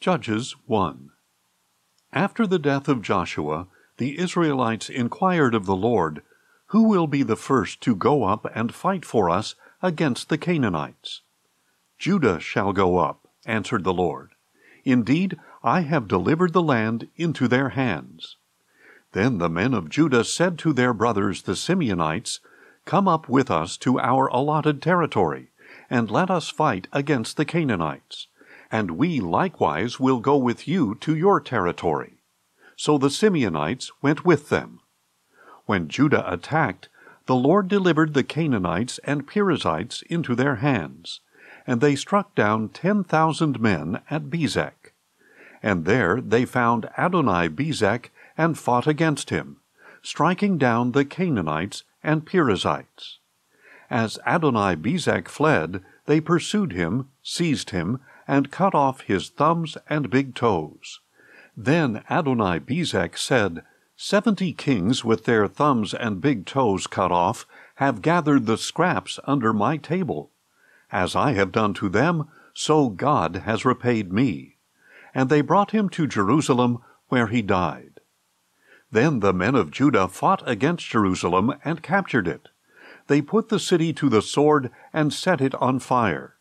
Judges 1. After the death of Joshua, the Israelites inquired of the Lord, "Who will be the first to go up and fight for us against the Canaanites?" "Judah shall go up," answered the Lord. "Indeed, I have delivered the land into their hands." Then the men of Judah said to their brothers the Simeonites, "Come up with us to our allotted territory, and let us fight against the Canaanites. And we likewise will go with you to your territory." So the Simeonites went with them. When Judah attacked, the Lord delivered the Canaanites and Perizzites into their hands, and they struck down 10,000 men at Bezek. And there they found Adoni-Bezek and fought against him, striking down the Canaanites and Perizzites. As Adoni-Bezek fled, they pursued him, seized him, and cut off his thumbs and big toes. Then Adoni-Bezek said, 70 kings with their thumbs and big toes cut off have gathered the scraps under my table. As I have done to them, so God has repaid me. And they brought him to Jerusalem, where he died. Then the men of Judah fought against Jerusalem and captured it. They put the city to the sword and set it on fire.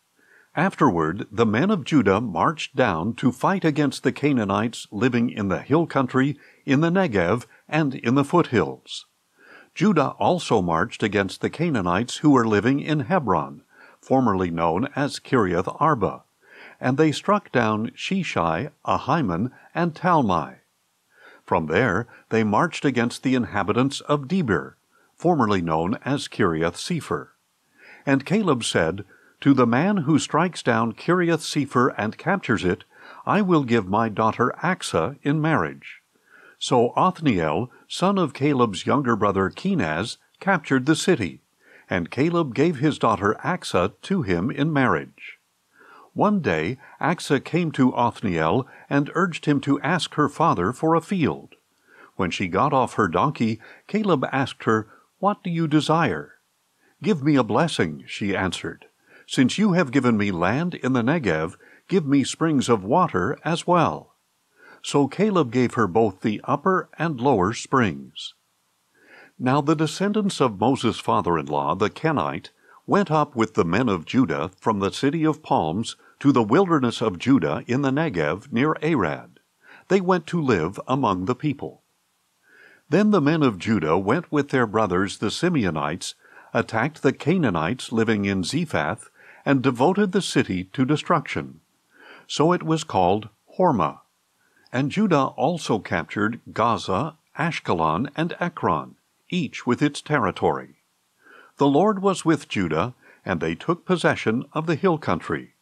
Afterward, the men of Judah marched down to fight against the Canaanites living in the hill country, in the Negev, and in the foothills. Judah also marched against the Canaanites who were living in Hebron, formerly known as Kiriath Arba, and they struck down Sheshai, Ahiman, and Talmai. From there they marched against the inhabitants of Debir, formerly known as Kiriath Sepher. And Caleb said, "To the man who strikes down Kiriath Sepher and captures it, I will give my daughter Achsah in marriage." So Othniel, son of Caleb's younger brother Kenaz, captured the city, and Caleb gave his daughter Achsah to him in marriage. One day Achsah came to Othniel and urged him to ask her father for a field. When she got off her donkey, Caleb asked her, "What do you desire?" "Give me a blessing," she answered. "Since you have given me land in the Negev, give me springs of water as well." So Caleb gave her both the upper and lower springs. Now the descendants of Moses' father-in-law, the Kenite, went up with the men of Judah from the city of palms to the wilderness of Judah in the Negev near Arad. They went to live among the people. Then the men of Judah went with their brothers the Simeonites, attacked the Canaanites living in Zephath, and devoted the city to destruction. So it was called Hormah. And Judah also captured Gaza, Ashkelon, and Ekron, each with its territory. The Lord was with Judah, and they took possession of the hill country.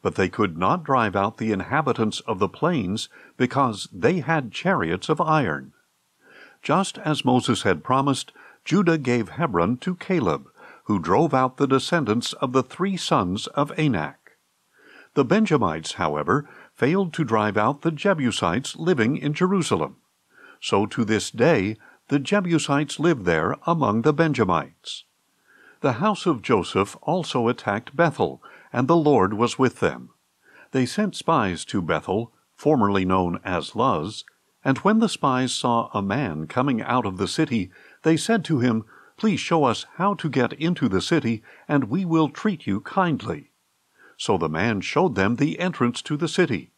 But they could not drive out the inhabitants of the plains, because they had chariots of iron. Just as Moses had promised, Judah gave Hebron to Caleb, who drove out the descendants of the 3 sons of Anak. The Benjamites, however, failed to drive out the Jebusites living in Jerusalem. So to this day the Jebusites live there among the Benjamites. The house of Joseph also attacked Bethel, and the Lord was with them. They sent spies to Bethel, formerly known as Luz, and when the spies saw a man coming out of the city, they said to him, "Please show us how to get into the city, and we will treat you kindly." So the man showed them the entrance to the city,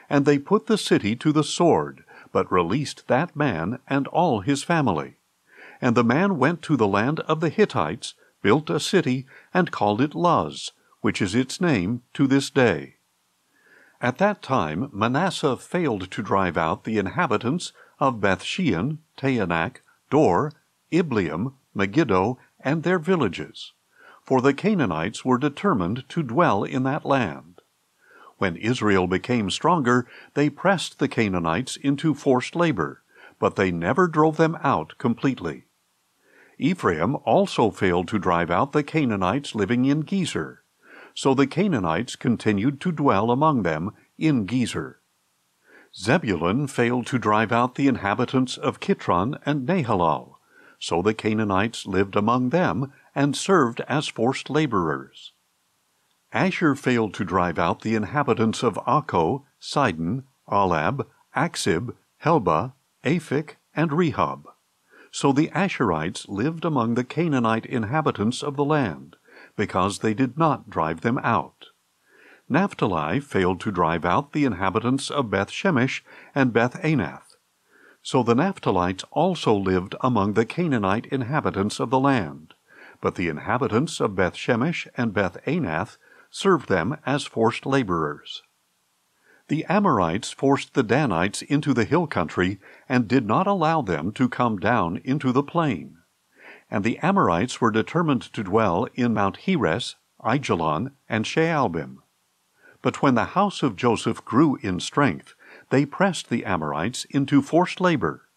and they put the city to the sword, but released that man and all his family. And the man went to the land of the Hittites, built a city, and called it Luz, which is its name to this day. At that time Manasseh failed to drive out the inhabitants of Beth-shean, Taanach, Dor, Ibleam, Megiddo, and their villages, for the Canaanites were determined to dwell in that land. When Israel became stronger, they pressed the Canaanites into forced labor, but they never drove them out completely. Ephraim also failed to drive out the Canaanites living in Gezer, so the Canaanites continued to dwell among them in Gezer. Zebulun failed to drive out the inhabitants of Kitron and Nahalal, so the Canaanites lived among them and served as forced laborers. Asher failed to drive out the inhabitants of Akko, Sidon, Alab, Aksib, Helba, Aphik, and Rehob. So the Asherites lived among the Canaanite inhabitants of the land, because they did not drive them out. Naphtali failed to drive out the inhabitants of Beth-Shemesh and Beth-Anath. So the Naphtalites also lived among the Canaanite inhabitants of the land, but the inhabitants of Beth-Shemesh and Beth-Anath served them as forced laborers. The Amorites forced the Danites into the hill country and did not allow them to come down into the plain. And the Amorites were determined to dwell in Mount Heres, Aijalon, and Shaalbim. But when the house of Joseph grew in strength, they pressed the Amorites into forced labor.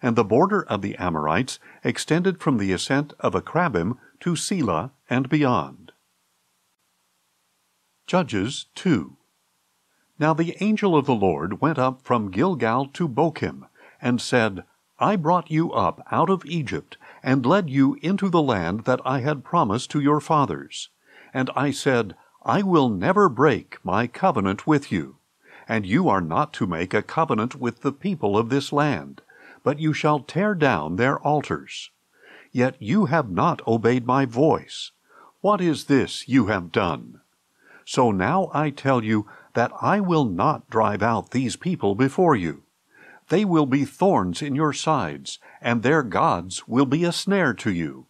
And the border of the Amorites extended from the ascent of Akrabim to Selah and beyond. Judges 2. Now the angel of the Lord went up from Gilgal to Bochim, and said, I brought you up out of Egypt, and led you into the land that I had promised to your fathers. And I said, I will never break my covenant with you. And you are not to make a covenant with the people of this land, but you shall tear down their altars. Yet you have not obeyed my voice. What is this you have done? So now I tell you that I will not drive out these people before you. They will be thorns in your sides, and their gods will be a snare to you.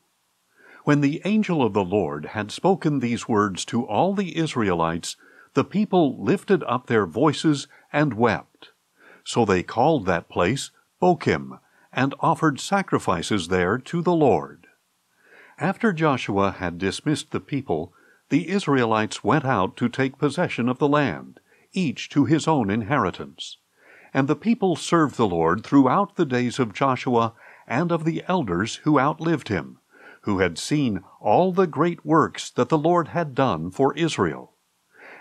When the angel of the Lord had spoken these words to all the Israelites, the people lifted up their voices and wept. So they called that place Bochim, and offered sacrifices there to the Lord. After Joshua had dismissed the people, the Israelites went out to take possession of the land, each to his own inheritance. And the people served the Lord throughout the days of Joshua and of the elders who outlived him, who had seen all the great works that the Lord had done for Israel.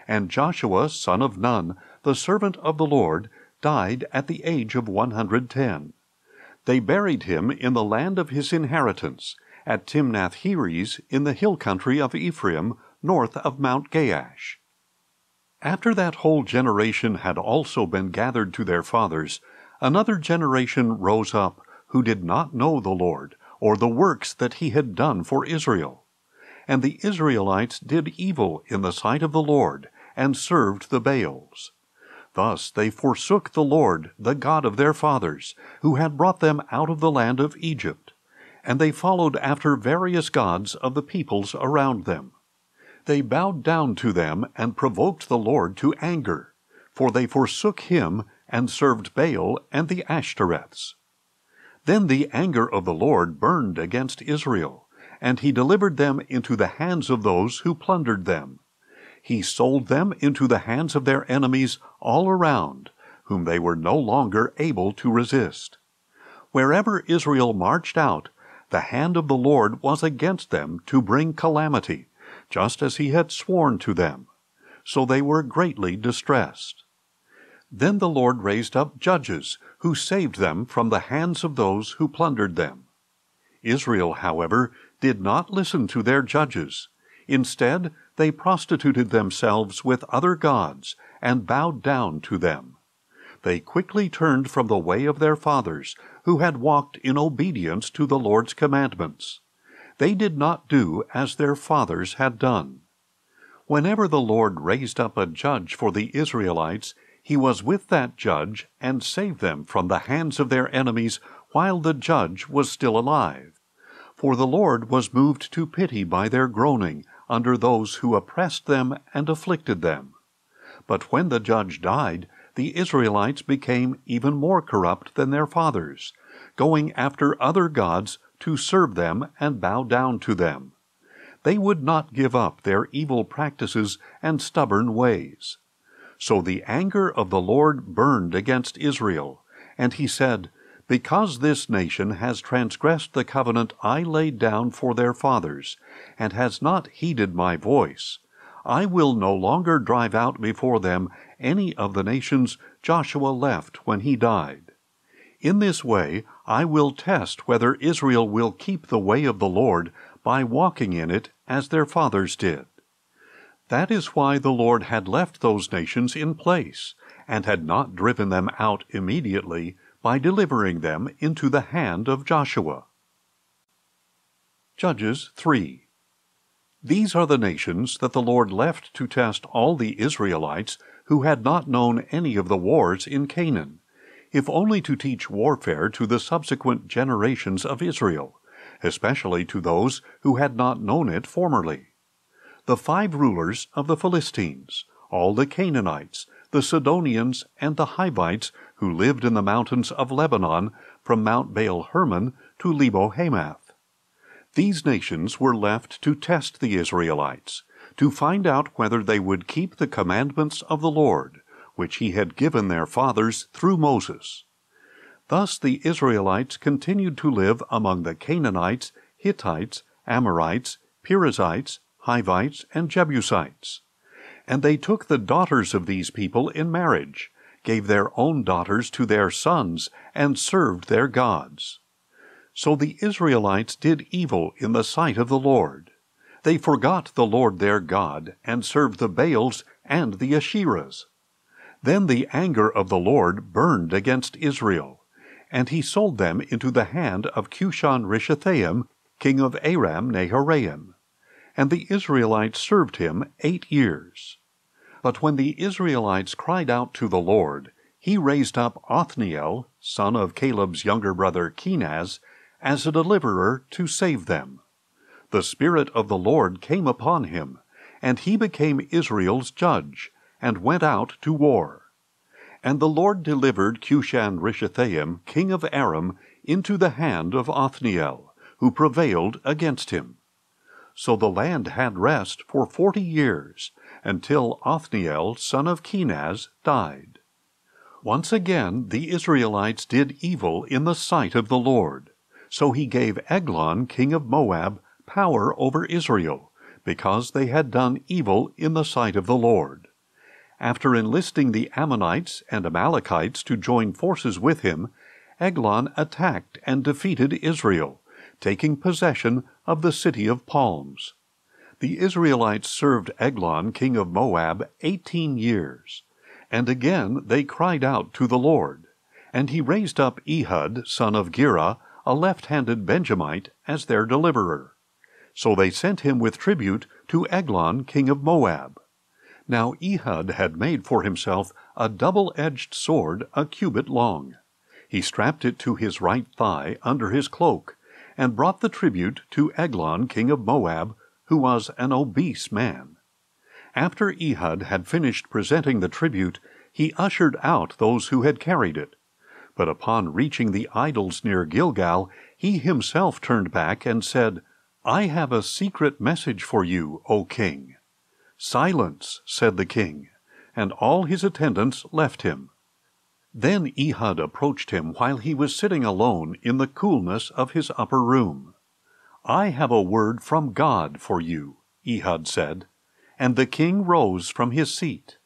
And Joshua, son of Nun, the servant of the Lord, died at the age of 110. They buried him in the land of his inheritance, at Timnath-Heres in the hill country of Ephraim, north of Mount Gaash. After that whole generation had also been gathered to their fathers, another generation rose up, who did not know the Lord, or the works that he had done for Israel. And the Israelites did evil in the sight of the Lord, and served the Baals. Thus they forsook the Lord, the God of their fathers, who had brought them out of the land of Egypt. And they followed after various gods of the peoples around them. They bowed down to them and provoked the Lord to anger, for they forsook him and served Baal and the Ashtoreths. Then the anger of the Lord burned against Israel, and he delivered them into the hands of those who plundered them. He sold them into the hands of their enemies all around, whom they were no longer able to resist. Wherever Israel marched out, the hand of the Lord was against them to bring calamity, just as he had sworn to them. So they were greatly distressed. Then the Lord raised up judges, who saved them from the hands of those who plundered them. Israel, however, did not listen to their judges. Instead, they prostituted themselves with other gods, and bowed down to them. They quickly turned from the way of their fathers, who had walked in obedience to the Lord's commandments. They did not do as their fathers had done. Whenever the Lord raised up a judge for the Israelites, he was with that judge and saved them from the hands of their enemies while the judge was still alive. For the Lord was moved to pity by their groaning under those who oppressed them and afflicted them. But when the judge died, the Israelites became even more corrupt than their fathers, going after other gods to serve them and bow down to them. They would not give up their evil practices and stubborn ways. So the anger of the Lord burned against Israel, and he said, Because this nation has transgressed the covenant I laid down for their fathers, and has not heeded my voice, I will no longer drive out before them any of the nations Joshua left when he died. In this way I will test whether Israel will keep the way of the Lord by walking in it as their fathers did. That is why the Lord had left those nations in place, and had not driven them out immediately by delivering them into the hand of Joshua. Judges 3. These are the nations that the Lord left to test all the Israelites who had not known any of the wars in Canaan, if only to teach warfare to the subsequent generations of Israel, especially to those who had not known it formerly. The 5 rulers of the Philistines, all the Canaanites, the Sidonians, and the Hivites who lived in the mountains of Lebanon from Mount Baal-Hermon to Lebo-Hamath. These nations were left to test the Israelites, to find out whether they would keep the commandments of the Lord, which he had given their fathers through Moses. Thus the Israelites continued to live among the Canaanites, Hittites, Amorites, Perizzites, Hivites, and Jebusites. And they took the daughters of these people in marriage, gave their own daughters to their sons, and served their gods. So the Israelites did evil in the sight of the Lord. They forgot the Lord their God, and served the Baals and the Asherahs. Then the anger of the Lord burned against Israel, and he sold them into the hand of Cushan-Rishathaim, king of Aram-Naharaim. And the Israelites served him 8 years. But when the Israelites cried out to the Lord, he raised up Othniel, son of Caleb's younger brother Kenaz, as a deliverer to save them. The Spirit of the Lord came upon him, and he became Israel's judge, and went out to war. And the Lord delivered Cushan-Rishathaim, king of Aram, into the hand of Othniel, who prevailed against him. So the land had rest for 40 years, until Othniel, son of Kenaz, died. Once again the Israelites did evil in the sight of the Lord. So he gave Eglon, king of Moab, power over Israel, because they had done evil in the sight of the Lord. After enlisting the Ammonites and Amalekites to join forces with him, Eglon attacked and defeated Israel, taking possession of the city of palms. The Israelites served Eglon, king of Moab, 18 years. And again they cried out to the Lord. And he raised up Ehud, son of Gera, a left-handed Benjamite, as their deliverer. So they sent him with tribute to Eglon, king of Moab. Now Ehud had made for himself a double-edged sword 1 cubit long. He strapped it to his right thigh under his cloak, and brought the tribute to Eglon, king of Moab, who was an obese man. After Ehud had finished presenting the tribute, he ushered out those who had carried it. But upon reaching the idols near Gilgal, he himself turned back and said, "I have a secret message for you, O king." "Silence," said the king, and all his attendants left him. Then Ehud approached him while he was sitting alone in the coolness of his upper room. "I have a word from God for you," Ehud said. And the king rose from his seat.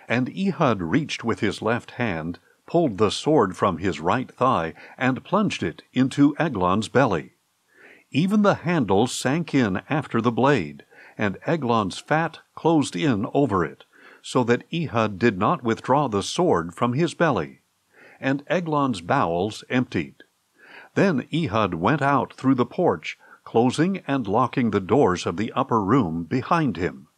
And Ehud reached with his left hand, pulled the sword from his right thigh, and plunged it into Eglon's belly. Even the handle sank in after the blade, and Eglon's fat closed in over it, so that Ehud did not withdraw the sword from his belly. And Eglon's bowels emptied. Then Ehud went out through the porch, closing and locking the doors of the upper room behind him.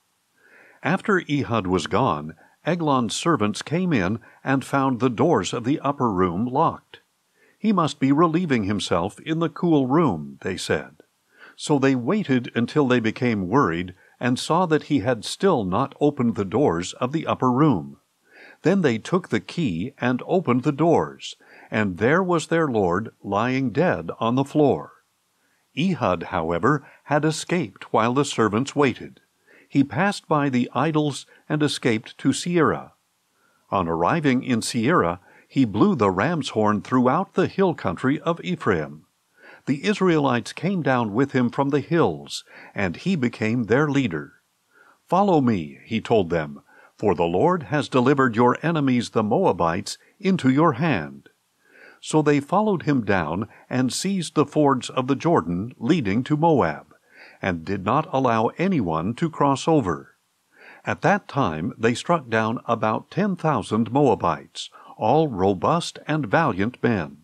After Ehud was gone, Eglon's servants came in and found the doors of the upper room locked. "He must be relieving himself in the cool room," they said. So they waited until they became worried and saw that he had still not opened the doors of the upper room. Then they took the key and opened the doors, and there was their lord lying dead on the floor. Ehud, however, had escaped while the servants waited. He passed by the idols and escaped to Seirah. On arriving in Seirah, he blew the ram's horn throughout the hill country of Ephraim. The Israelites came down with him from the hills, and he became their leader. "Follow me," he told them, "for the Lord has delivered your enemies the Moabites into your hand." So they followed him down and seized the fords of the Jordan leading to Moab, and did not allow anyone to cross over. At that time they struck down about 10,000 Moabites, all robust and valiant men.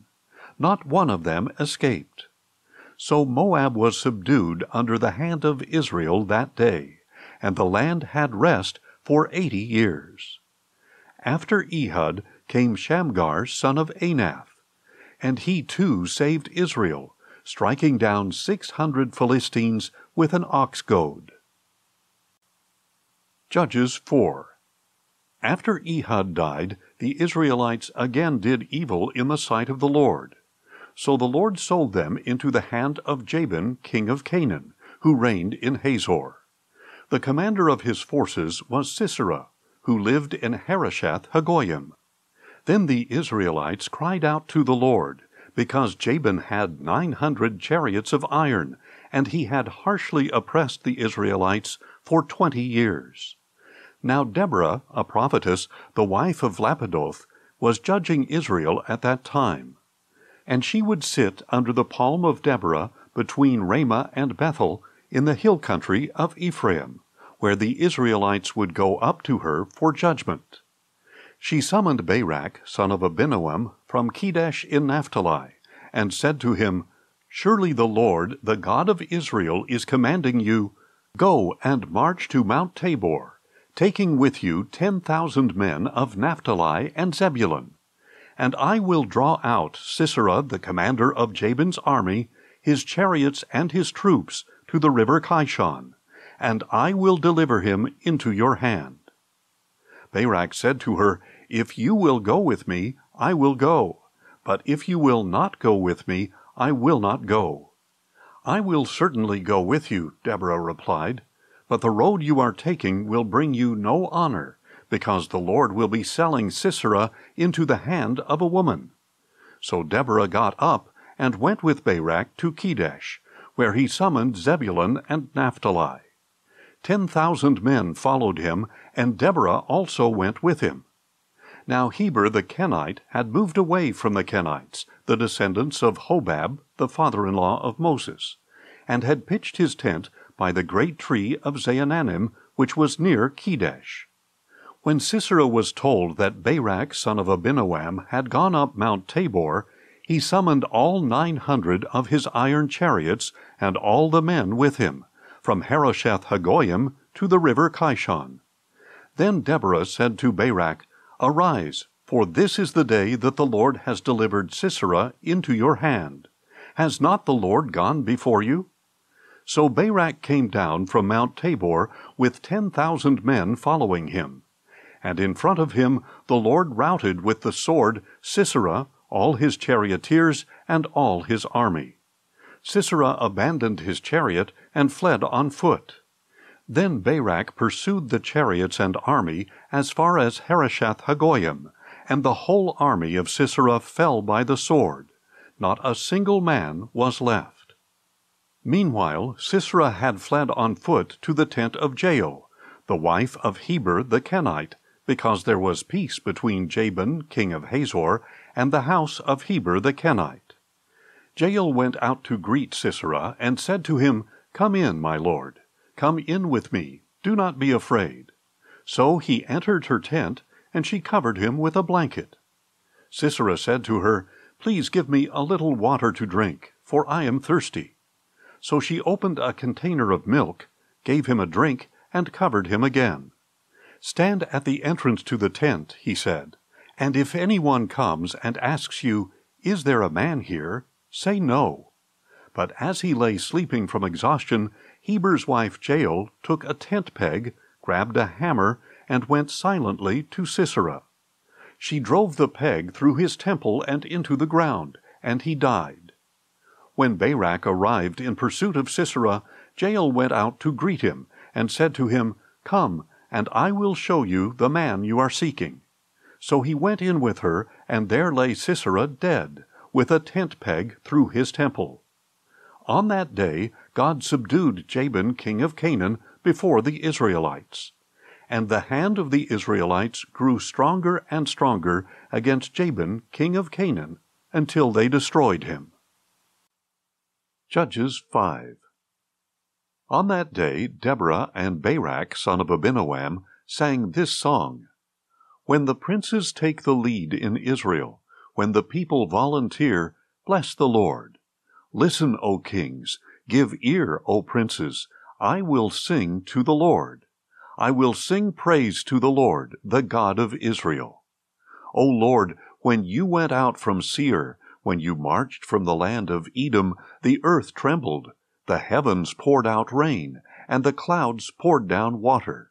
Not one of them escaped. So Moab was subdued under the hand of Israel that day, and the land had rest for 80 years. After Ehud came Shamgar son of Anath, and he too saved Israel, striking down 600 Philistines with an ox goad. Judges 4. After Ehud died, the Israelites again did evil in the sight of the Lord. So the Lord sold them into the hand of Jabin, king of Canaan, who reigned in Hazor. The commander of his forces was Sisera, who lived in Harosheth Hagoyim. Then the Israelites cried out to the Lord, because Jabin had 900 chariots of iron, and he had harshly oppressed the Israelites for 20 years. Now Deborah, a prophetess, the wife of Lapidoth, was judging Israel at that time. And she would sit under the palm of Deborah between Ramah and Bethel in the hill country of Ephraim, where the Israelites would go up to her for judgment. She summoned Barak, son of Abinoam, from Kedesh in Naphtali, and said to him, "Surely the Lord, the God of Israel, is commanding you, Go and march to Mount Tabor, taking with you 10,000 men of Naphtali and Zebulun. And I will draw out Sisera, the commander of Jabin's army, his chariots and his troops, to the river Kishon, and I will deliver him into your hand." Barak said to her, "If you will go with me, I will go. But if you will not go with me, I will not go." "I will certainly go with you," Deborah replied, "but the road you are taking will bring you no honor, because the Lord will be selling Sisera into the hand of a woman." So Deborah got up and went with Barak to Kedesh, where he summoned Zebulun and Naphtali. 10,000 men followed him, and Deborah also went with him. Now Heber the Kenite had moved away from the Kenites, the descendants of Hobab, the father-in-law of Moses, and had pitched his tent by the great tree of Zaananim, which was near Kedesh. When Sisera was told that Barak, son of Abinoam, had gone up Mount Tabor, he summoned all 900 of his iron chariots and all the men with him, from Harosheth Hagoyim to the river Kishon. Then Deborah said to Barak, "Arise, for this is the day that the Lord has delivered Sisera into your hand. Has not the Lord gone before you?" So Barak came down from Mount Tabor with 10,000 men following him. And in front of him the Lord routed with the sword Sisera, all his charioteers, and all his army. Sisera abandoned his chariot and fled on foot. Then Barak pursued the chariots and army as far as Harosheth Hagoyim, and the whole army of Sisera fell by the sword. Not a single man was left. Meanwhile Sisera had fled on foot to the tent of Jael, the wife of Heber the Kenite, because there was peace between Jabin, king of Hazor, and the house of Heber the Kenite. Jael went out to greet Sisera, and said to him, "Come in, my lord. Come in with me. Do not be afraid." So he entered her tent, and she covered him with a blanket. Sisera said to her, "Please give me a little water to drink, for I am thirsty." So she opened a container of milk, gave him a drink, and covered him again. "Stand at the entrance to the tent," he said, "and if anyone comes and asks you, 'Is there a man here?' say no." But as he lay sleeping from exhaustion, Heber's wife Jael took a tent peg, grabbed a hammer, and went silently to Sisera. She drove the peg through his temple and into the ground, and he died. When Barak arrived in pursuit of Sisera, Jael went out to greet him, and said to him, "Come, and I will show you the man you are seeking." So he went in with her, and there lay Sisera dead, with a tent peg through his temple. On that day God subdued Jabin, king of Canaan, before the Israelites. And the hand of the Israelites grew stronger and stronger against Jabin, king of Canaan, until they destroyed him. Judges 5. On that day Deborah and Barak, son of Abinoam, sang this song: When the princes take the lead in Israel, when the people volunteer, bless the Lord. Listen, O kings, give ear, O princes, I will sing to the Lord. I will sing praise to the Lord, the God of Israel. O Lord, when you went out from Seir, when you marched from the land of Edom, the earth trembled, the heavens poured out rain, and the clouds poured down water.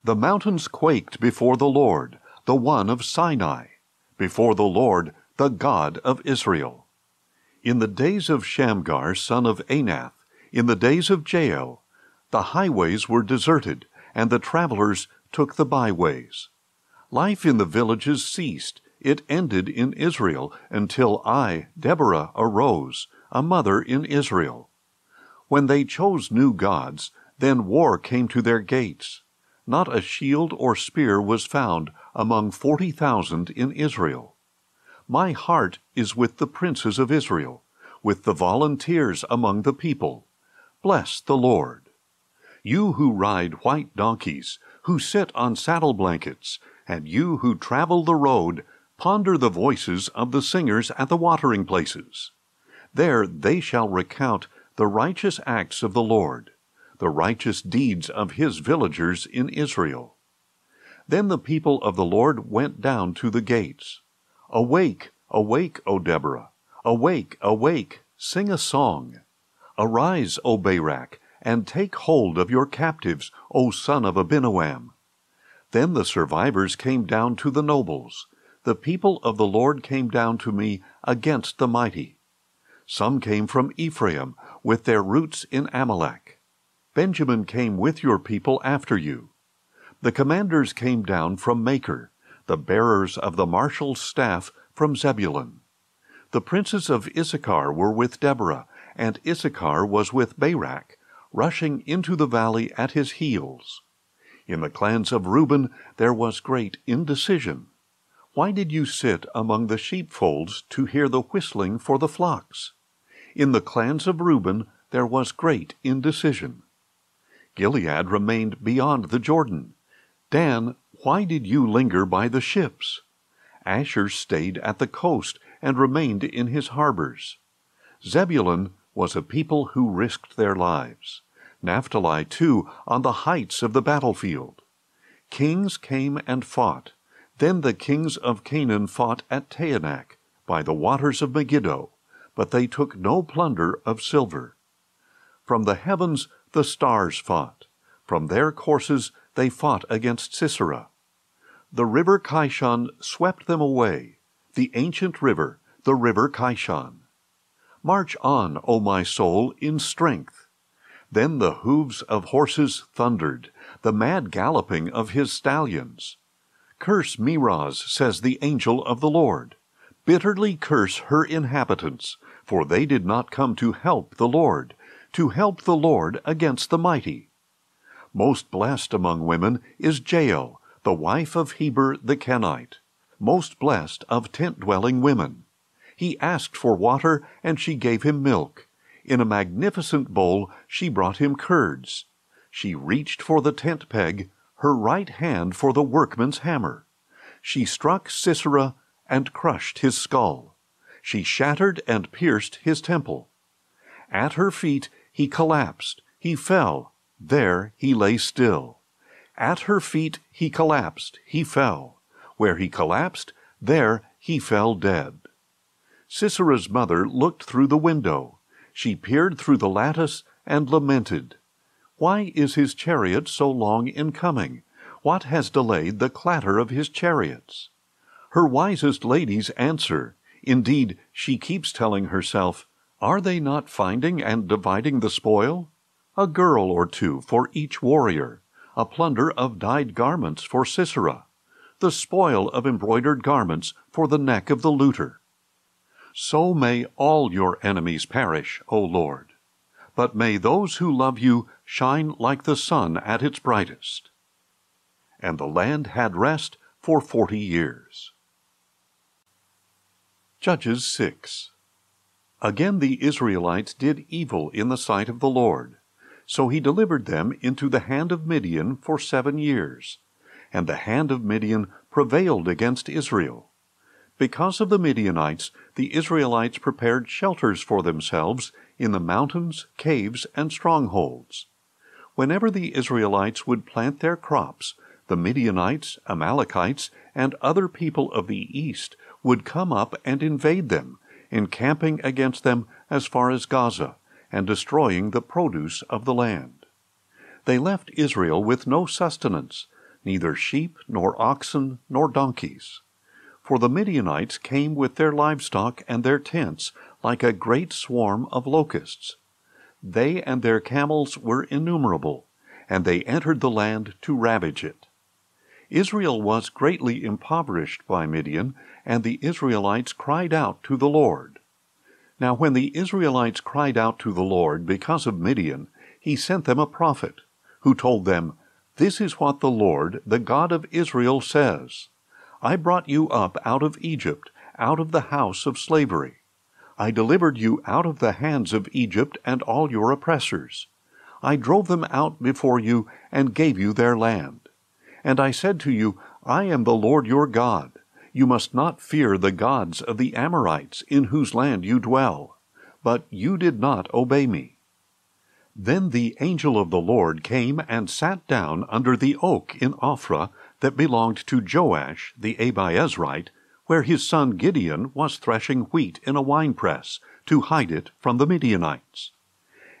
The mountains quaked before the Lord, the one of Sinai, before the Lord, the God of Israel. In the days of Shamgar, son of Anath, in the days of Jael, the highways were deserted, and the travelers took the byways. Life in the villages ceased. It ended in Israel, until I, Deborah, arose, a mother in Israel. When they chose new gods, then war came to their gates. Not a shield or spear was found among 40,000 in Israel. My heart is with the princes of Israel, with the volunteers among the people. Bless the Lord. You who ride white donkeys, who sit on saddle blankets, and you who travel the road, ponder the voices of the singers at the watering places. There they shall recount the righteous acts of the Lord, the righteous deeds of his villagers in Israel. Then the people of the Lord went down to the gates. Awake, awake, O Deborah! Awake, awake, sing a song! Arise, O Barak, and take hold of your captives, O son of Abinoam! Then the survivors came down to the nobles. The people of the Lord came down to me against the mighty. Some came from Ephraim, with their roots in Amalek. Benjamin came with your people after you. The commanders came down from Makir, the bearers of the marshal's staff from Zebulun. The princes of Issachar were with Deborah, and Issachar was with Barak, rushing into the valley at his heels. In the clans of Reuben there was great indecision. Why did you sit among the sheepfolds to hear the whistling for the flocks? In the clans of Reuben there was great indecision. Gilead remained beyond the Jordan. Dan, why did you linger by the ships? Asher stayed at the coast and remained in his harbors. Zebulun was a people who risked their lives. Naphtali, too, on the heights of the battlefield. Kings came and fought. Then the kings of Canaan fought at Taanach, by the waters of Megiddo, but they took no plunder of silver. From the heavens the stars fought. From their courses they fought against Sisera. The river Kishon swept them away, the ancient river, the river Kishon. March on, O my soul, in strength. Then the hooves of horses thundered, the mad galloping of his stallions. Curse Meroz, says the angel of the Lord. Bitterly curse her inhabitants, for they did not come to help the Lord against the mighty. Most blessed among women is Jael, the wife of Heber the Kenite, most blessed of tent-dwelling women. He asked for water, and she gave him milk. In a magnificent bowl she brought him curds. She reached for the tent peg, her right hand for the workman's hammer. She struck Sisera and crushed his skull. She shattered and pierced his temple. At her feet he collapsed, he fell, there he lay still. At her feet he collapsed, he fell. Where he collapsed, there he fell dead. Sisera's mother looked through the window. She peered through the lattice and lamented. Why is his chariot so long in coming? What has delayed the clatter of his chariots? Her wisest ladies answer. Indeed, she keeps telling herself, are they not finding and dividing the spoil? A girl or two for each warrior, a plunder of dyed garments for Sisera, the spoil of embroidered garments for the neck of the looter. So may all your enemies perish, O Lord, but may those who love you shine like the sun at its brightest. And the land had rest for 40 years. Judges 6. Again the Israelites did evil in the sight of the Lord. So he delivered them into the hand of Midian for 7 years. and the hand of Midian prevailed against Israel. Because of the Midianites, the Israelites prepared shelters for themselves in the mountains, caves, and strongholds. Whenever the Israelites would plant their crops, the Midianites, Amalekites, and other people of the east would come up and invade them, encamping against them as far as Gaza, and destroying the produce of the land. They left Israel with no sustenance, neither sheep, nor oxen, nor donkeys. For the Midianites came with their livestock and their tents like a great swarm of locusts. They and their camels were innumerable, and they entered the land to ravage it. Israel was greatly impoverished by Midian, and the Israelites cried out to the Lord. Now when the Israelites cried out to the Lord because of Midian, he sent them a prophet, who told them, "This is what the Lord, the God of Israel, says. I brought you up out of Egypt, out of the house of slavery. I delivered you out of the hands of Egypt and all your oppressors. I drove them out before you and gave you their land. And I said to you, I am the Lord your God. You must not fear the gods of the Amorites in whose land you dwell. But you did not obey me." Then the angel of the Lord came and sat down under the oak in Ophrah that belonged to Joash the Abiezrite, where his son Gideon was threshing wheat in a winepress to hide it from the Midianites.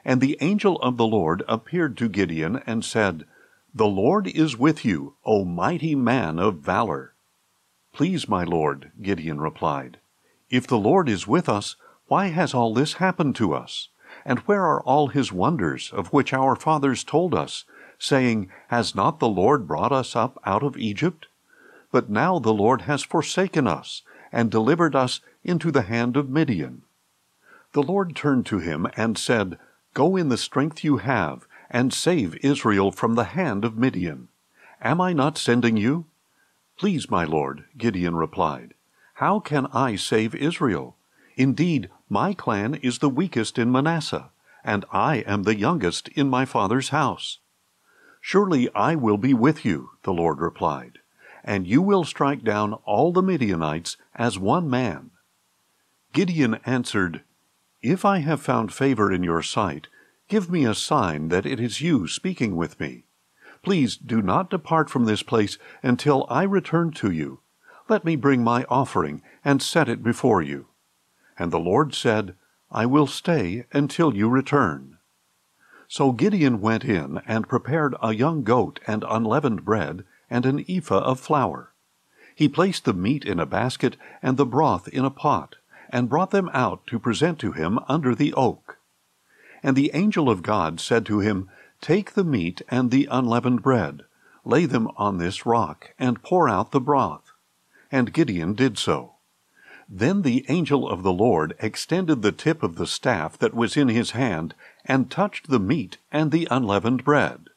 And the angel of the Lord appeared to Gideon and said, "The Lord is with you, O mighty man of valor." "Please, my Lord," Gideon replied, "if the Lord is with us, why has all this happened to us? And where are all his wonders, of which our fathers told us, saying, Has not the Lord brought us up out of Egypt? But now the Lord has forsaken us, and delivered us into the hand of Midian." The Lord turned to him and said, "Go in the strength you have, and save Israel from the hand of Midian. Am I not sending you?" "Please, my Lord," Gideon replied, "how can I save Israel? Indeed, my clan is the weakest in Manasseh, and I am the youngest in my father's house." "Surely I will be with you," the Lord replied, "and you will strike down all the Midianites as one man." Gideon answered, "If I have found favor in your sight, give me a sign that it is you speaking with me. Please do not depart from this place until I return to you. Let me bring my offering and set it before you." And the Lord said, "I will stay until you return." So Gideon went in and prepared a young goat and unleavened bread and an ephah of flour. He placed the meat in a basket and the broth in a pot, and brought them out to present to him under the oak. And the angel of God said to him, "Take the meat and the unleavened bread, lay them on this rock, and pour out the broth." And Gideon did so. Then the angel of the Lord extended the tip of the staff that was in his hand, and touched the meat and the unleavened bread.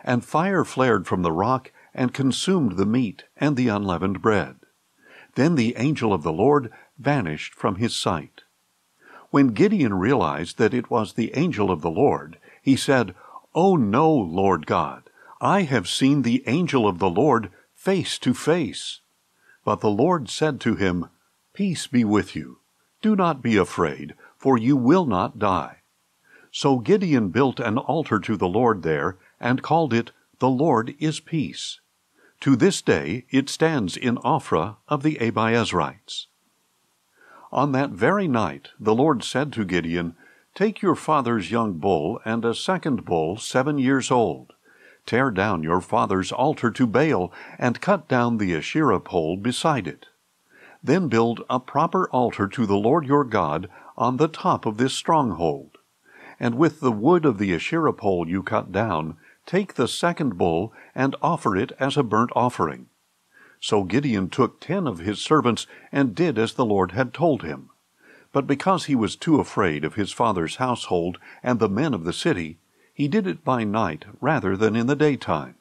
And fire flared from the rock, and consumed the meat and the unleavened bread. Then the angel of the Lord vanished from his sight. When Gideon realized that it was the angel of the Lord, he said, "Oh no, Lord God, I have seen the angel of the Lord face to face." But the Lord said to him, "Peace be with you. Do not be afraid, for you will not die." So Gideon built an altar to the Lord there, and called it, "The Lord is Peace." To this day it stands in Ophrah of the Abiezrites. On that very night the Lord said to Gideon, "Take your father's young bull and a second bull 7 years old. Tear down your father's altar to Baal, and cut down the Asherah pole beside it. Then build a proper altar to the Lord your God on the top of this stronghold. And with the wood of the Asherah pole you cut down, take the second bull and offer it as a burnt offering." So Gideon took 10 of his servants and did as the Lord had told him. But because he was too afraid of his father's household and the men of the city, he did it by night rather than in the daytime.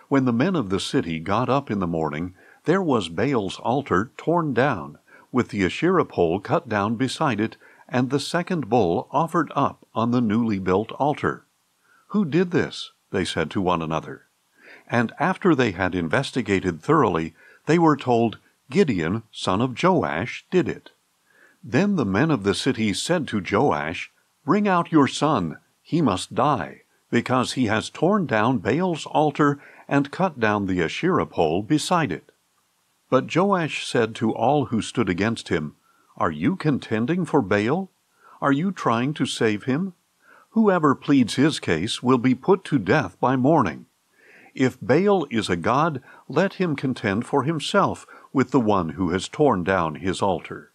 When the men of the city got up in the morning, there was Baal's altar torn down, with the Asherah pole cut down beside it, and the second bull offered up on the newly built altar. "Who did this?" they said to one another. And after they had investigated thoroughly, they were told, Gideon, son of Joash, did it. Then the men of the city said to Joash, Bring out your son, he must die, because he has torn down Baal's altar and cut down the Asherah pole beside it. But Joash said to all who stood against him, Are you contending for Baal? Are you trying to save him? Whoever pleads his case will be put to death by morning. If Baal is a god, let him contend for himself with the one who has torn down his altar.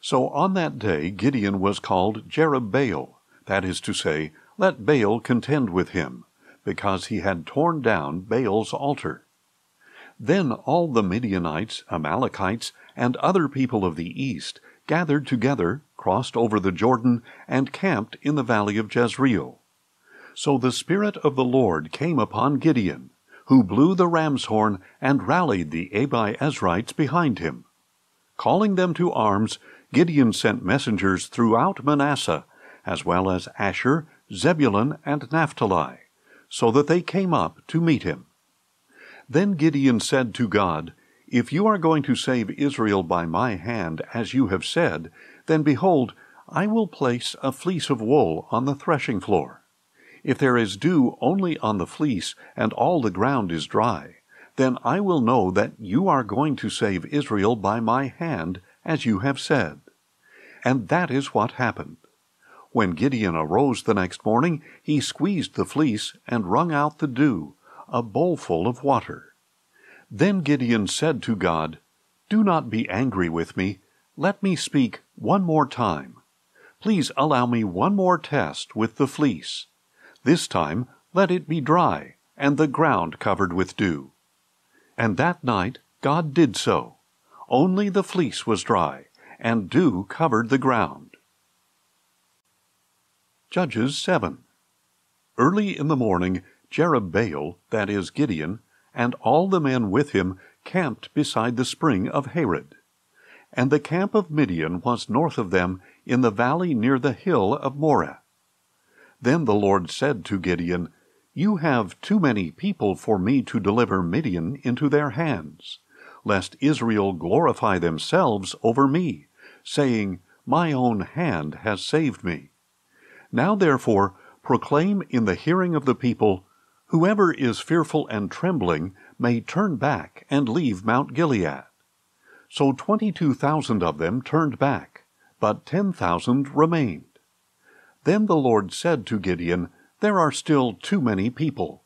So on that day Gideon was called Jerubbaal, that is to say, Let Baal contend with him, because he had torn down Baal's altar. Then all the Midianites, Amalekites, and other people of the east gathered together, crossed over the Jordan, and camped in the valley of Jezreel. So the Spirit of the Lord came upon Gideon, who blew the ram's horn and rallied the Abiezrites behind him. Calling them to arms, Gideon sent messengers throughout Manasseh, as well as Asher, Zebulun, and Naphtali, so that they came up to meet him. Then Gideon said to God, If you are going to save Israel by my hand, as you have said, then behold, I will place a fleece of wool on the threshing floor. If there is dew only on the fleece, and all the ground is dry, then I will know that you are going to save Israel by my hand, as you have said. And that is what happened. When Gideon arose the next morning, he squeezed the fleece and wrung out the dew, a bowlful of water. Then Gideon said to God, Do not be angry with me. Let me speak one more time. Please allow me one more test with the fleece. This time let it be dry, and the ground covered with dew. And that night God did so. Only the fleece was dry, and dew covered the ground. Judges 7. Early in the morning, Jerubbaal, that is Gideon, and all the men with him camped beside the spring of Harod. And the camp of Midian was north of them in the valley near the hill of Moreh. Then the Lord said to Gideon, You have too many people for me to deliver Midian into their hands, lest Israel glorify themselves over me, saying, My own hand has saved me. Now therefore proclaim in the hearing of the people, Whoever is fearful and trembling may turn back and leave Mount Gilead. So 22,000 of them turned back, but 10,000 remained. Then the Lord said to Gideon, There are still too many people.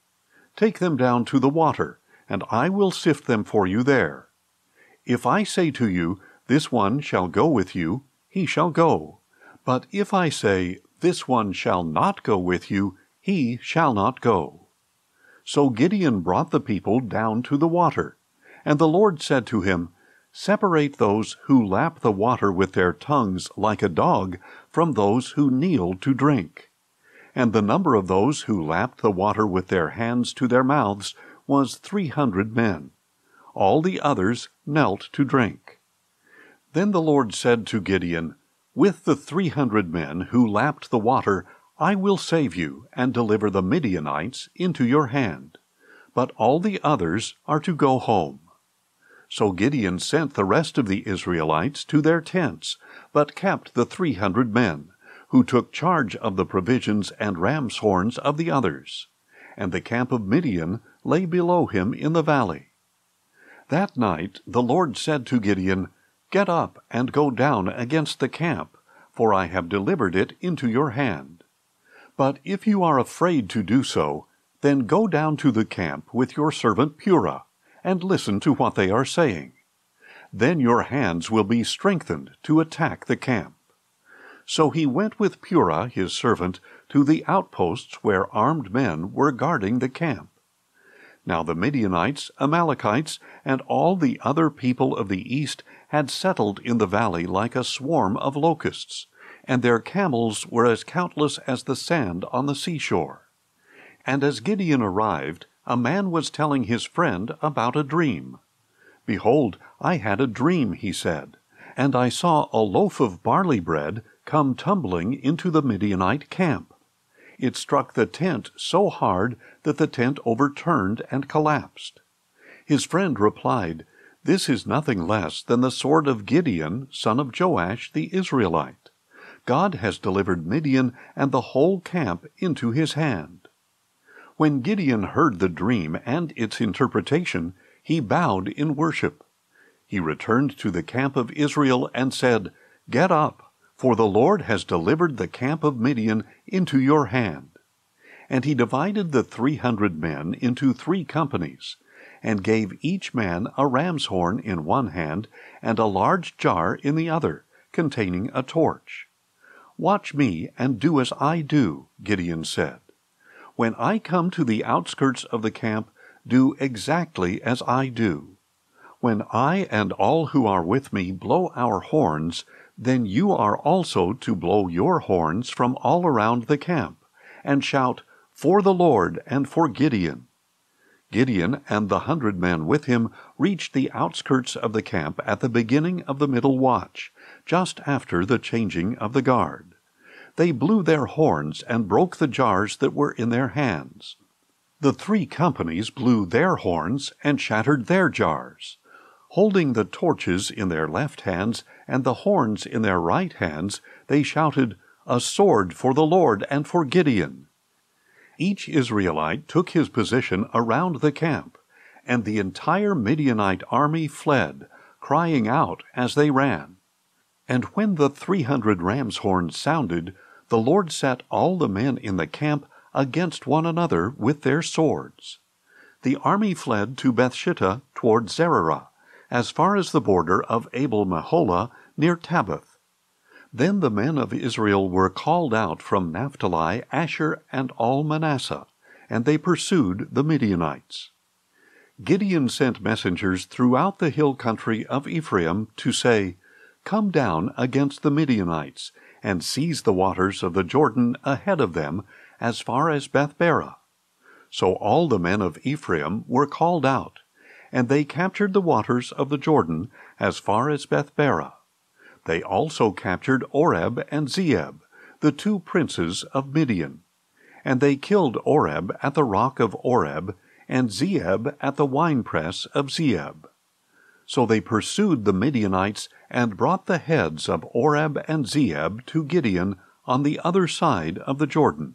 Take them down to the water, and I will sift them for you there. If I say to you, This one shall go with you, he shall go. But if I say, This one shall not go with you, he shall not go. So Gideon brought the people down to the water, and the Lord said to him, Separate those who lap the water with their tongues like a dog from those who kneel to drink. And the number of those who lapped the water with their hands to their mouths was 300 men. All the others knelt to drink. Then the Lord said to Gideon, With the 300 men who lapped the water, I will save you and deliver the Midianites into your hand. But all the others are to go home. So Gideon sent the rest of the Israelites to their tents, but kept the 300 men, who took charge of the provisions and ram's horns of the others. And the camp of Midian lay below him in the valley. That night the Lord said to Gideon, Get up and go down against the camp, for I have delivered it into your hand. But if you are afraid to do so, then go down to the camp with your servant Purah, and listen to what they are saying. Then your hands will be strengthened to attack the camp. So he went with Purah his servant to the outposts where armed men were guarding the camp. Now the Midianites, Amalekites, and all the other people of the east had settled in the valley like a swarm of locusts, and their camels were as countless as the sand on the seashore. And as Gideon arrived, a man was telling his friend about a dream. Behold, I had a dream, he said, and I saw a loaf of barley bread come tumbling into the Midianite camp. It struck the tent so hard that the tent overturned and collapsed. His friend replied, "This is nothing less than the sword of Gideon, son of Joash the Israelite. God has delivered Midian and the whole camp into his hand." When Gideon heard the dream and its interpretation, he bowed in worship. He returned to the camp of Israel and said, "Get up, for the Lord has delivered the camp of Midian into your hand." And he divided the 300 men into 3 companies, and gave each man a ram's horn in one hand and a large jar in the other, containing a torch. "Watch me and do as I do," Gideon said. "When I come to the outskirts of the camp, do exactly as I do. When I and all who are with me blow our horns, then you are also to blow your horns from all around the camp, and shout, 'For the Lord and for Gideon.'" Gideon and the 100 men with him reached the outskirts of the camp at the beginning of the middle watch, just after the changing of the guard. They blew their horns and broke the jars that were in their hands. The 3 companies blew their horns and shattered their jars. Holding the torches in their left hands and the horns in their right hands, they shouted, "A sword for the Lord and for Gideon." Each Israelite took his position around the camp, and the entire Midianite army fled, crying out as they ran. And when the 300 ram's horns sounded, the Lord set all the men in the camp against one another with their swords. The army fled to Bethshittah toward Zererah, as far as the border of Abel-Meholah near Tabbath. Then the men of Israel were called out from Naphtali, Asher, and all Manasseh, and they pursued the Midianites. Gideon sent messengers throughout the hill country of Ephraim to say, "Come down against the Midianites, and seize the waters of the Jordan ahead of them, as far as Beth-barah." So all the men of Ephraim were called out, and they captured the waters of the Jordan as far as Beth-barah. They also captured Oreb and Zeeb, the 2 princes of Midian. And they killed Oreb at the rock of Oreb, and Zeeb at the winepress of Zeeb. So they pursued the Midianites and brought the heads of Oreb and Zeeb to Gideon on the other side of the Jordan.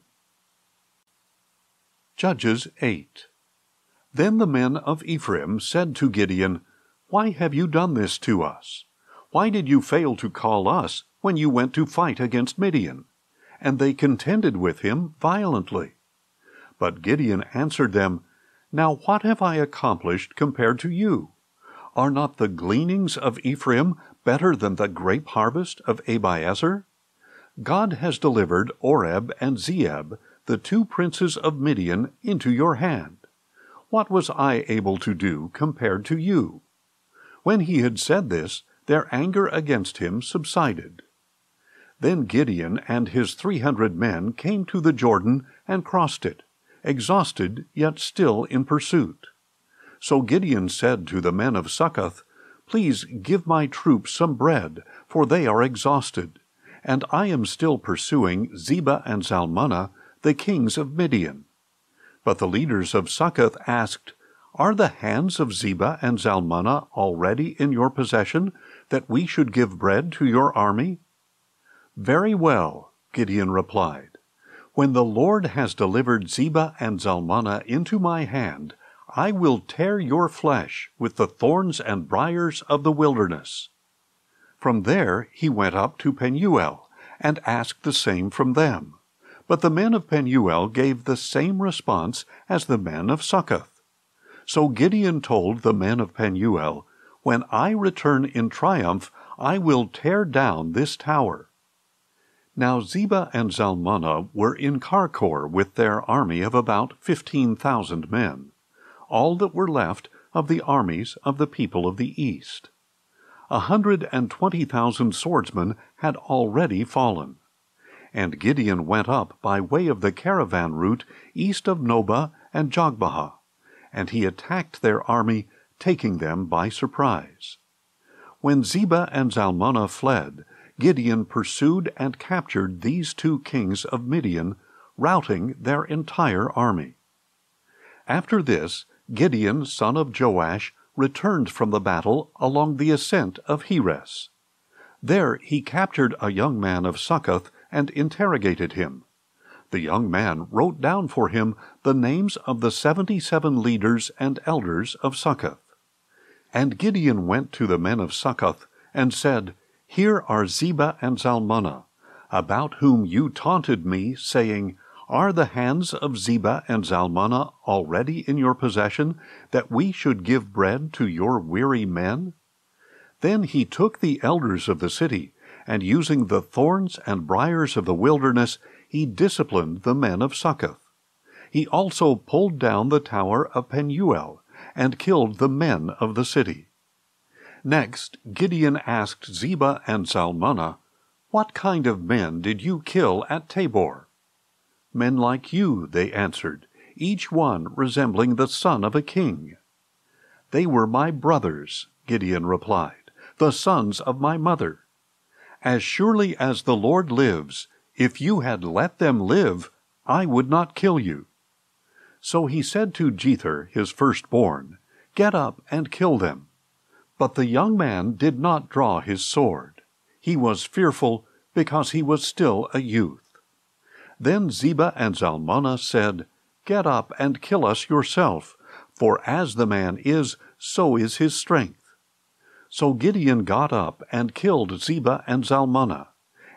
Judges 8. Then the men of Ephraim said to Gideon, "Why have you done this to us? Why did you fail to call us when you went to fight against Midian?" And they contended with him violently. But Gideon answered them, "Now what have I accomplished compared to you? Are not the gleanings of Ephraim better than the grape harvest of Abiezer? God has delivered Oreb and Zeeb, the 2 princes of Midian, into your hand. What was I able to do compared to you?" When he had said this, their anger against him subsided. Then Gideon and his 300 men came to the Jordan and crossed it, exhausted yet still in pursuit. So Gideon said to the men of Succoth, "Please give my troops some bread, for they are exhausted, and I am still pursuing Zebah and Zalmunna, the kings of Midian." But the leaders of Succoth asked, "Are the hands of Zebah and Zalmunna already in your possession, that we should give bread to your army?" "Very well," Gideon replied. "When the Lord has delivered Zebah and Zalmunna into my hand, I will tear your flesh with the thorns and briars of the wilderness." From there he went up to Penuel, and asked the same from them. But the men of Penuel gave the same response as the men of Succoth. So Gideon told the men of Penuel, "When I return in triumph, I will tear down this tower." Now Zebah and Zalmunna were in Karkor with their army of about 15,000 men, all that were left of the armies of the people of the east. 120,000 swordsmen had already fallen. And Gideon went up by way of the caravan route east of Nobah and Jogbehah, and he attacked their army, taking them by surprise. When Zebah and Zalmunna fled, Gideon pursued and captured these 2 kings of Midian, routing their entire army. After this, Gideon, son of Joash, returned from the battle along the ascent of Heres. There he captured a young man of Succoth and interrogated him. The young man wrote down for him the names of the 77 leaders and elders of Succoth. And Gideon went to the men of Succoth and said, Here are Zebah and Zalmunna, about whom you taunted me, saying, Are the hands of Zebah and Zalmunna already in your possession, that we should give bread to your weary men? Then he took the elders of the city, and using the thorns and briars of the wilderness, he disciplined the men of Succoth. He also pulled down the tower of Penuel, and killed the men of the city. Next, Gideon asked Zebah and Zalmunna, What kind of men did you kill at Tabor? Men like you, they answered, each one resembling the son of a king. They were my brothers, Gideon replied, the sons of my mother. As surely as the Lord lives, if you had let them live, I would not kill you. So he said to Jether, his firstborn, Get up and kill them. But the young man did not draw his sword. He was fearful, because he was still a youth. Then Zebah and Zalmunna said, Get up and kill us yourself, for as the man is, so is his strength. So Gideon got up and killed Zebah and Zalmunna,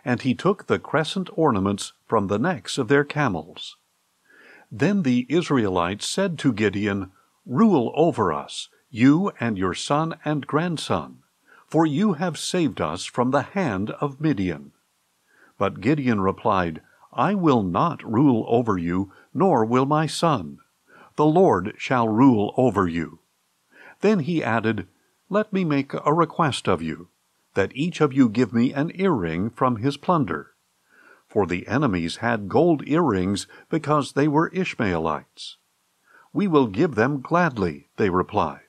and he took the crescent ornaments from the necks of their camels. Then the Israelites said to Gideon, Rule over us, you and your son and grandson, for you have saved us from the hand of Midian. But Gideon replied, I will not rule over you, nor will my son. The Lord shall rule over you. Then he added, Let me make a request of you, that each of you give me an earring from his plunder. For the enemies had gold earrings because they were Ishmaelites. We will give them gladly, they replied.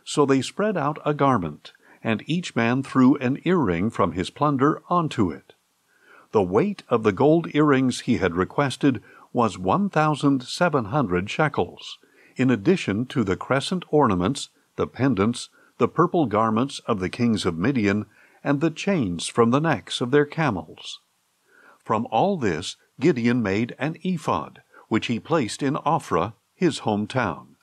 So they spread out a garment, and each man threw an earring from his plunder onto it. The weight of the gold earrings he had requested was 1,700 shekels, in addition to the crescent ornaments, the pendants, the purple garments of the kings of Midian, and the chains from the necks of their camels. From all this Gideon made an ephod, which he placed in Ophrah, his hometown.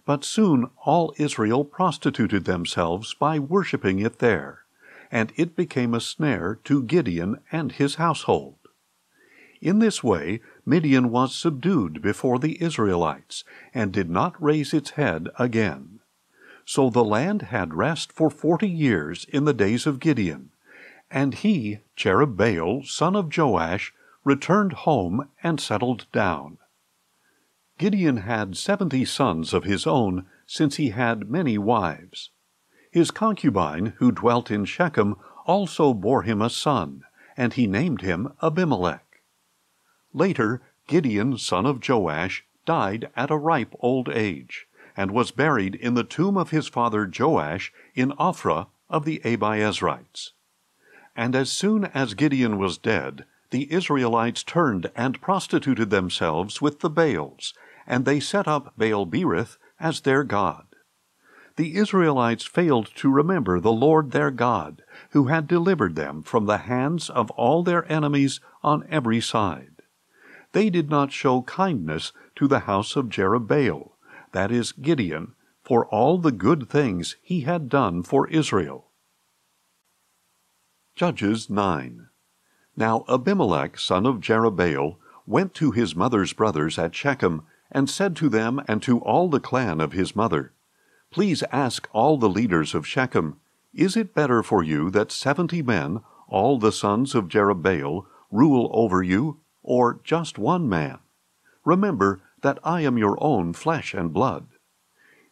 But soon all Israel prostituted themselves by worshipping it there, and it became a snare to Gideon and his household. In this way Midian was subdued before the Israelites, and did not raise its head again. So the land had rest for 40 years in the days of Gideon, and he, Jerubbaal, son of Joash, returned home and settled down. Gideon had 70 sons of his own, since he had many wives. His concubine, who dwelt in Shechem, also bore him a son, and he named him Abimelech. Later, Gideon, son of Joash, died at a ripe old age, and was buried in the tomb of his father Joash in Ophrah of the Abiezrites. And as soon as Gideon was dead, the Israelites turned and prostituted themselves with the Baals, and they set up Baal-berith as their god. The Israelites failed to remember the Lord their God, who had delivered them from the hands of all their enemies on every side. They did not show kindness to the house of Jerubbaal, that is Gideon, for all the good things he had done for Israel. Judges 9. Now Abimelech, son of Jerubbaal, went to his mother's brothers at Shechem, and said to them and to all the clan of his mother, Please ask all the leaders of Shechem, Is it better for you that 70 men, all the sons of Jerubbaal, rule over you, or just one man? Remember that I am your own flesh and blood.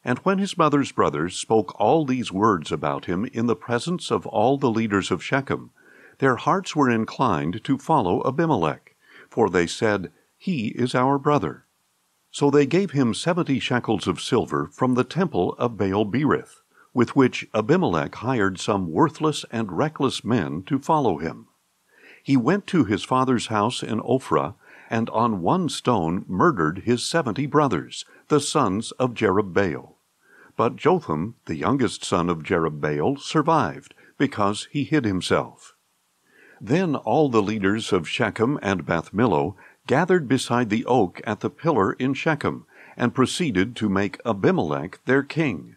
And when his mother's brothers spoke all these words about him in the presence of all the leaders of Shechem, their hearts were inclined to follow Abimelech, for they said, He is our brother. So they gave him 70 shekels of silver from the temple of Baal-berith, with which Abimelech hired some worthless and reckless men to follow him. He went to his father's house in Ophrah, and on one stone murdered his 70 brothers, the sons of Jerubbaal. But Jotham, the youngest son of Jerubbaal, survived, because he hid himself. Then all the leaders of Shechem and Beth-Millo gathered beside the oak at the pillar in Shechem, and proceeded to make Abimelech their king.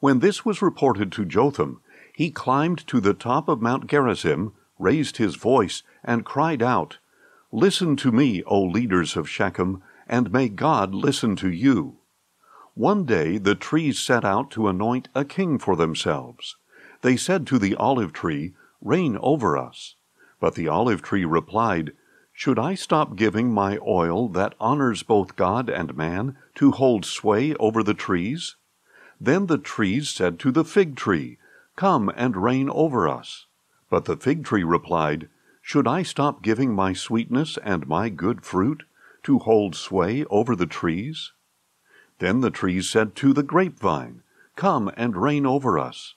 When this was reported to Jotham, he climbed to the top of Mount Gerizim, raised his voice, and cried out, "Listen to me, O leaders of Shechem, and may God listen to you." One day the trees set out to anoint a king for themselves. They said to the olive tree, "Reign over us." But the olive tree replied, "Should I stop giving my oil that honors both God and man to hold sway over the trees?" Then the trees said to the fig tree, "Come and reign over us." But the fig tree replied, "Should I stop giving my sweetness and my good fruit to hold sway over the trees?" Then the trees said to the grapevine, "Come and reign over us."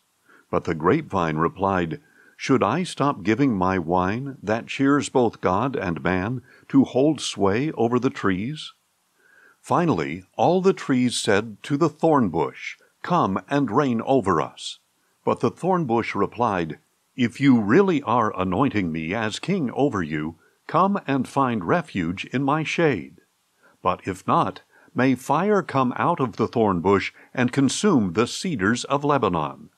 But the grapevine replied, "Should I stop giving my wine, that cheers both God and man, to hold sway over the trees?" Finally, all the trees said to the thorn bush, "Come and reign over us." But the thorn bush replied, "If you really are anointing me as king over you, come and find refuge in my shade. But if not, may fire come out of the thorn bush and consume the cedars of Lebanon."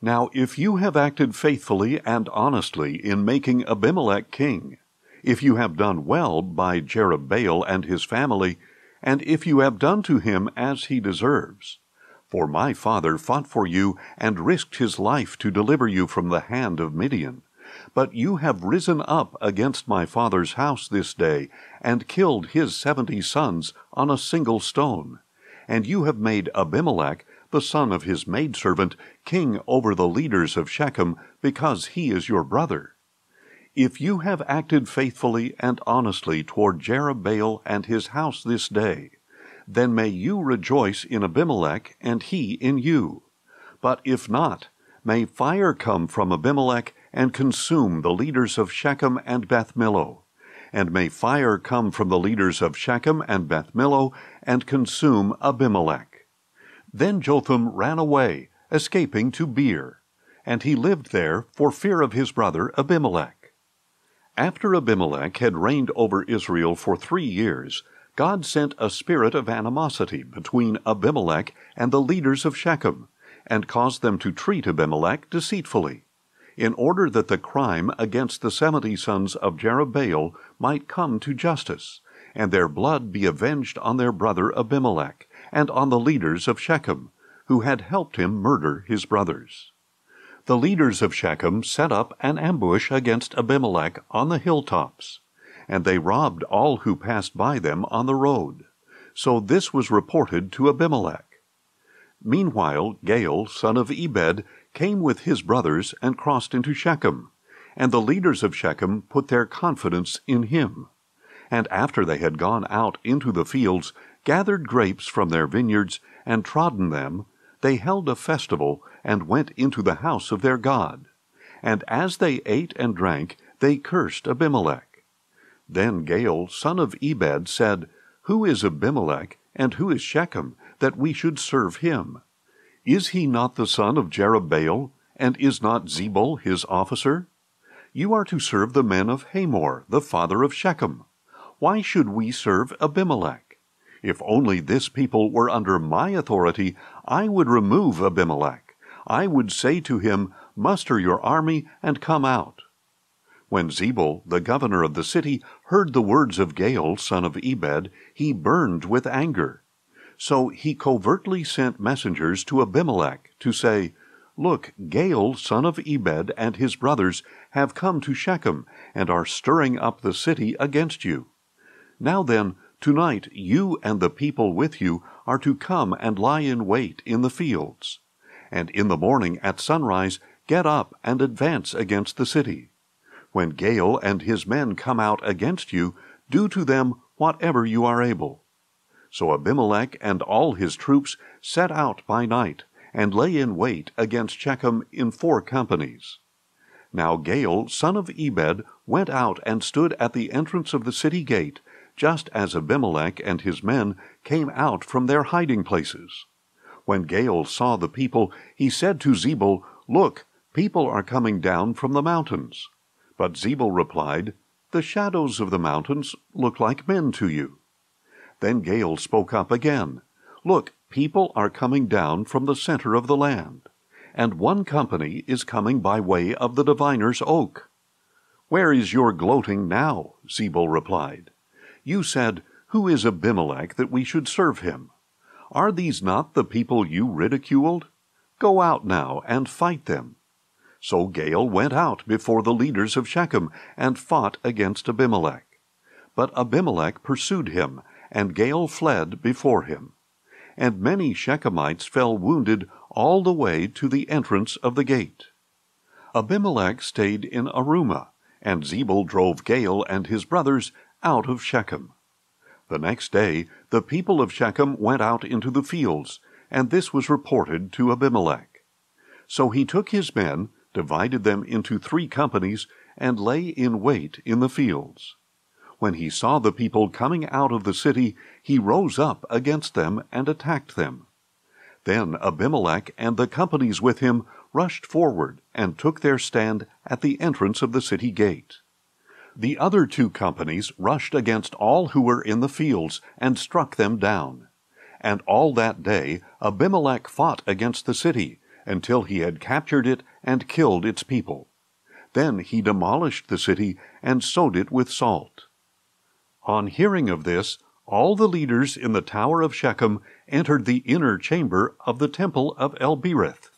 Now if you have acted faithfully and honestly in making Abimelech king, if you have done well by Jerubbaal and his family, and if you have done to him as he deserves, for my father fought for you and risked his life to deliver you from the hand of Midian, but you have risen up against my father's house this day, and killed his 70 sons on a single stone, and you have made Abimelech, the son of his maidservant, king over the leaders of Shechem, because he is your brother. If you have acted faithfully and honestly toward Jerubbaal and his house this day, then may you rejoice in Abimelech, and he in you. But if not, may fire come from Abimelech and consume the leaders of Shechem and Beth-Millo, and may fire come from the leaders of Shechem and Beth-Millo and consume Abimelech. Then Jotham ran away, escaping to Beer, and he lived there for fear of his brother Abimelech. After Abimelech had reigned over Israel for 3 years, God sent a spirit of animosity between Abimelech and the leaders of Shechem, and caused them to treat Abimelech deceitfully, in order that the crime against the 70 sons of Jerubbaal might come to justice, and their blood be avenged on their brother Abimelech, and on the leaders of Shechem, who had helped him murder his brothers. The leaders of Shechem set up an ambush against Abimelech on the hilltops, and they robbed all who passed by them on the road. So this was reported to Abimelech. Meanwhile Gaal, son of Ebed, came with his brothers and crossed into Shechem, and the leaders of Shechem put their confidence in him. And after they had gone out into the fields, gathered grapes from their vineyards, and trodden them, they held a festival, and went into the house of their God. And as they ate and drank, they cursed Abimelech. Then Gaal, son of Ebed, said, "Who is Abimelech, and who is Shechem, that we should serve him? Is he not the son of Jerubbaal, and is not Zebul his officer? You are to serve the men of Hamor, the father of Shechem. Why should we serve Abimelech? If only this people were under my authority, I would remove Abimelech. I would say to him, 'Muster your army and come out.'" When Zebul, the governor of the city, heard the words of Gaal, son of Ebed, he burned with anger. So he covertly sent messengers to Abimelech to say, "Look, Gaal, son of Ebed, and his brothers have come to Shechem, and are stirring up the city against you. Now then, tonight you and the people with you are to come and lie in wait in the fields. And in the morning at sunrise get up and advance against the city. When Gaal and his men come out against you, do to them whatever you are able." So Abimelech and all his troops set out by night, and lay in wait against Shechem in 4 companies. Now Gaal, son of Ebed, went out and stood at the entrance of the city gate, just as Abimelech and his men came out from their hiding places. When Gaal saw the people, he said to Zebul, "Look, people are coming down from the mountains." But Zebul replied, "The shadows of the mountains look like men to you." Then Gaal spoke up again, "Look, people are coming down from the center of the land, and one company is coming by way of the diviner's oak." "Where is your gloating now?" Zebul replied. "You said, 'Who is Abimelech that we should serve him?' Are these not the people you ridiculed? Go out now and fight them." So Gaal went out before the leaders of Shechem and fought against Abimelech. But Abimelech pursued him, and Gaal fled before him. And many Shechemites fell wounded all the way to the entrance of the gate. Abimelech stayed in Arumah, and Zebul drove Gaal and his brothers out of Shechem. The next day the people of Shechem went out into the fields, and this was reported to Abimelech. So he took his men, divided them into 3 companies, and lay in wait in the fields. When he saw the people coming out of the city, he rose up against them and attacked them. Then Abimelech and the companies with him rushed forward and took their stand at the entrance of the city gate. The other 2 companies rushed against all who were in the fields and struck them down. And all that day Abimelech fought against the city until he had captured it and killed its people. Then he demolished the city and sowed it with salt. On hearing of this, all the leaders in the tower of Shechem entered the inner chamber of the temple of El-Berith.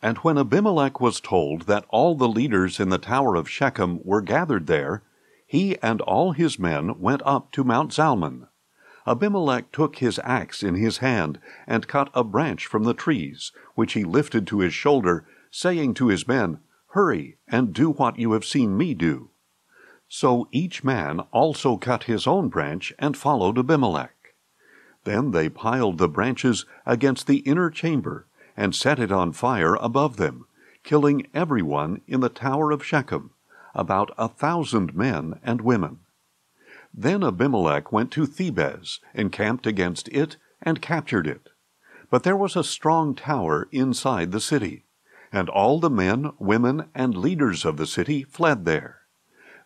And when Abimelech was told that all the leaders in the tower of Shechem were gathered there, he and all his men went up to Mount Zalmon. Abimelech took his axe in his hand and cut a branch from the trees, which he lifted to his shoulder, saying to his men, "Hurry and do what you have seen me do." So each man also cut his own branch and followed Abimelech. Then they piled the branches against the inner chamber and set it on fire above them, killing everyone in the tower of Shechem, about 1,000 men and women. Then Abimelech went to Thebez, encamped against it, and captured it. But there was a strong tower inside the city, and all the men, women, and leaders of the city fled there.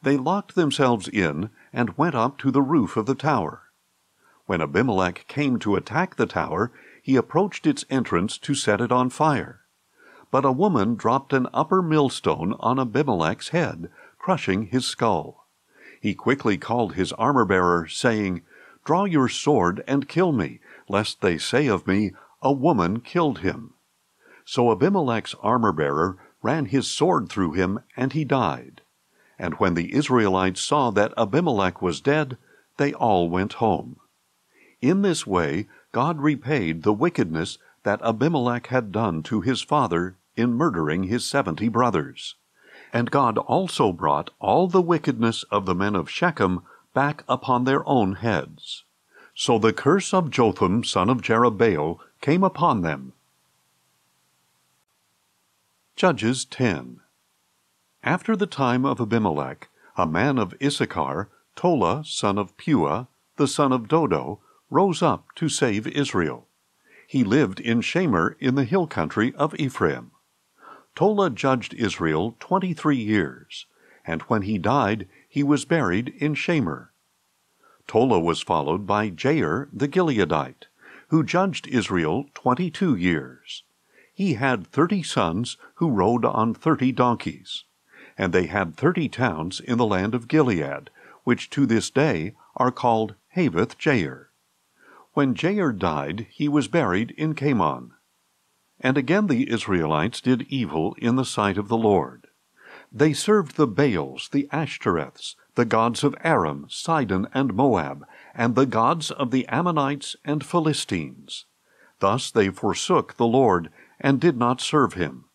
They locked themselves in and went up to the roof of the tower. When Abimelech came to attack the tower, he approached its entrance to set it on fire. But a woman dropped an upper millstone on Abimelech's head, crushing his skull. He quickly called his armor-bearer, saying, "Draw your sword and kill me, lest they say of me, 'A woman killed him.'" So Abimelech's armor-bearer ran his sword through him, and he died. And when the Israelites saw that Abimelech was dead, they all went home. In this way God repaid the wickedness that Abimelech had done to his father in murdering his 70 brothers. And God also brought all the wickedness of the men of Shechem back upon their own heads. So the curse of Jotham son of Jerubbaal came upon them. Judges 10. After the time of Abimelech, a man of Issachar, Tola son of Puah, the son of Dodo, rose up to save Israel. He lived in Shamir in the hill country of Ephraim. Tola judged Israel 23 years, and when he died, he was buried in Shamir. Tola was followed by Jair the Gileadite, who judged Israel 22 years. He had 30 sons who rode on 30 donkeys, and they had 30 towns in the land of Gilead, which to this day are called Haveth Jair. When Jair died, he was buried in Camon. And again the Israelites did evil in the sight of the Lord. They served the Baals, the Ashtoreths, the gods of Aram, Sidon, and Moab, and the gods of the Ammonites and Philistines. Thus they forsook the Lord, and did not serve him.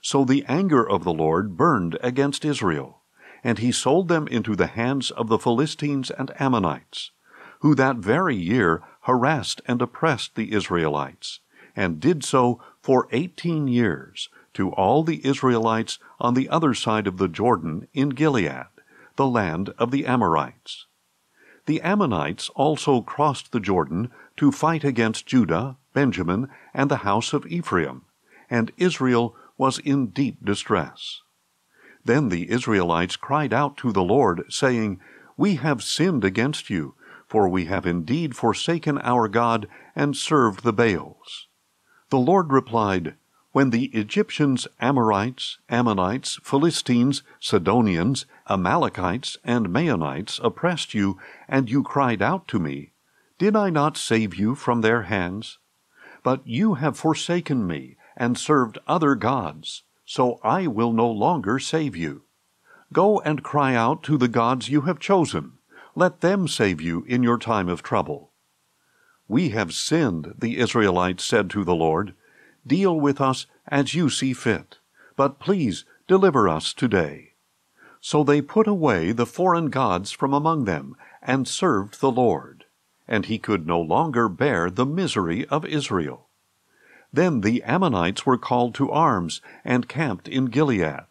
So the anger of the Lord burned against Israel, and he sold them into the hands of the Philistines and Ammonites, who that very year harassed and oppressed the Israelites, and did so for 18 years, to all the Israelites on the other side of the Jordan in Gilead, the land of the Amorites. The Ammonites also crossed the Jordan to fight against Judah, Benjamin, and the house of Ephraim, and Israel was in deep distress. Then the Israelites cried out to the Lord, saying, "We have sinned against you, for we have indeed forsaken our God and served the Baals." The Lord replied, "When the Egyptians, Amorites, Ammonites, Philistines, Sidonians, Amalekites, and Maonites oppressed you, and you cried out to me, did I not save you from their hands? But you have forsaken me, and served other gods, so I will no longer save you. Go and cry out to the gods you have chosen. Let them save you in your time of trouble." "We have sinned," the Israelites said to the Lord. "Deal with us as you see fit, but please deliver us today." So they put away the foreign gods from among them, and served the Lord, and he could no longer bear the misery of Israel. Then the Ammonites were called to arms, and camped in Gilead,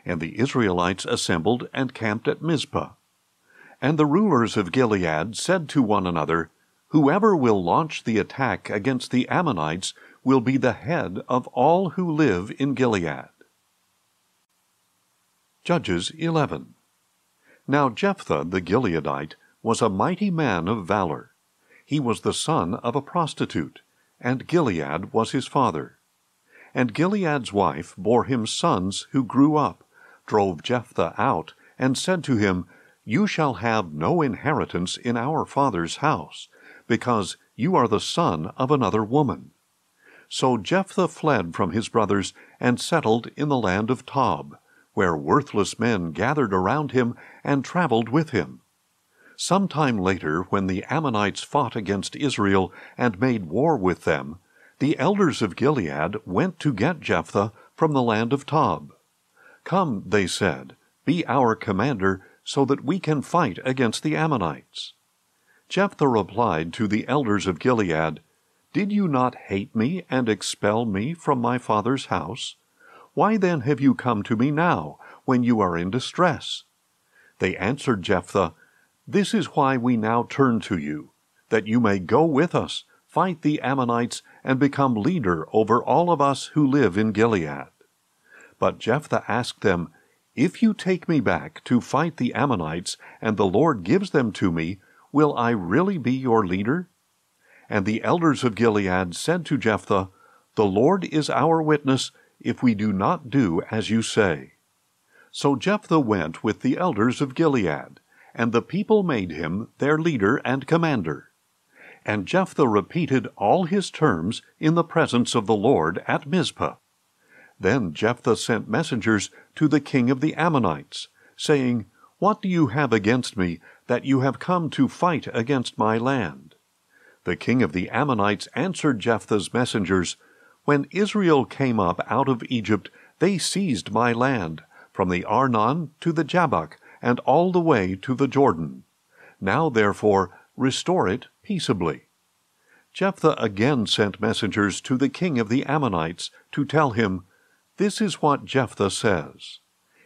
and the Israelites assembled and camped at Mizpah. And the rulers of Gilead said to one another, "Whoever will launch the attack against the Ammonites will be the head of all who live in Gilead." Judges 11. Now Jephthah the Gileadite was a mighty man of valor. He was the son of a prostitute, and Gilead was his father. And Gilead's wife bore him sons who grew up, drove Jephthah out, and said to him, "You shall have no inheritance in our father's house, because you are the son of another woman." So Jephthah fled from his brothers and settled in the land of Tob, where worthless men gathered around him and traveled with him. Some time later, when the Ammonites fought against Israel and made war with them, the elders of Gilead went to get Jephthah from the land of Tob. "Come," they said, "be our commander, so that we can fight against the Ammonites." Jephthah replied to the elders of Gilead, "Did you not hate me and expel me from my father's house? Why then have you come to me now, when you are in distress?" They answered Jephthah, "This is why we now turn to you, that you may go with us, fight the Ammonites, and become leader over all of us who live in Gilead." But Jephthah asked them, "If you take me back to fight the Ammonites, and the Lord gives them to me, will I really be your leader?" And the elders of Gilead said to Jephthah, "The Lord is our witness, if we do not do as you say." So Jephthah went with the elders of Gilead, and the people made him their leader and commander. And Jephthah repeated all his terms in the presence of the Lord at Mizpah. Then Jephthah sent messengers to the king of the Ammonites, saying, "What do you have against me, that you have come to fight against my land?" The king of the Ammonites answered Jephthah's messengers, "When Israel came up out of Egypt, they seized my land, from the Arnon to the Jabbok, and all the way to the Jordan. Now, therefore, restore it peaceably." Jephthah again sent messengers to the king of the Ammonites to tell him, "This is what Jephthah says.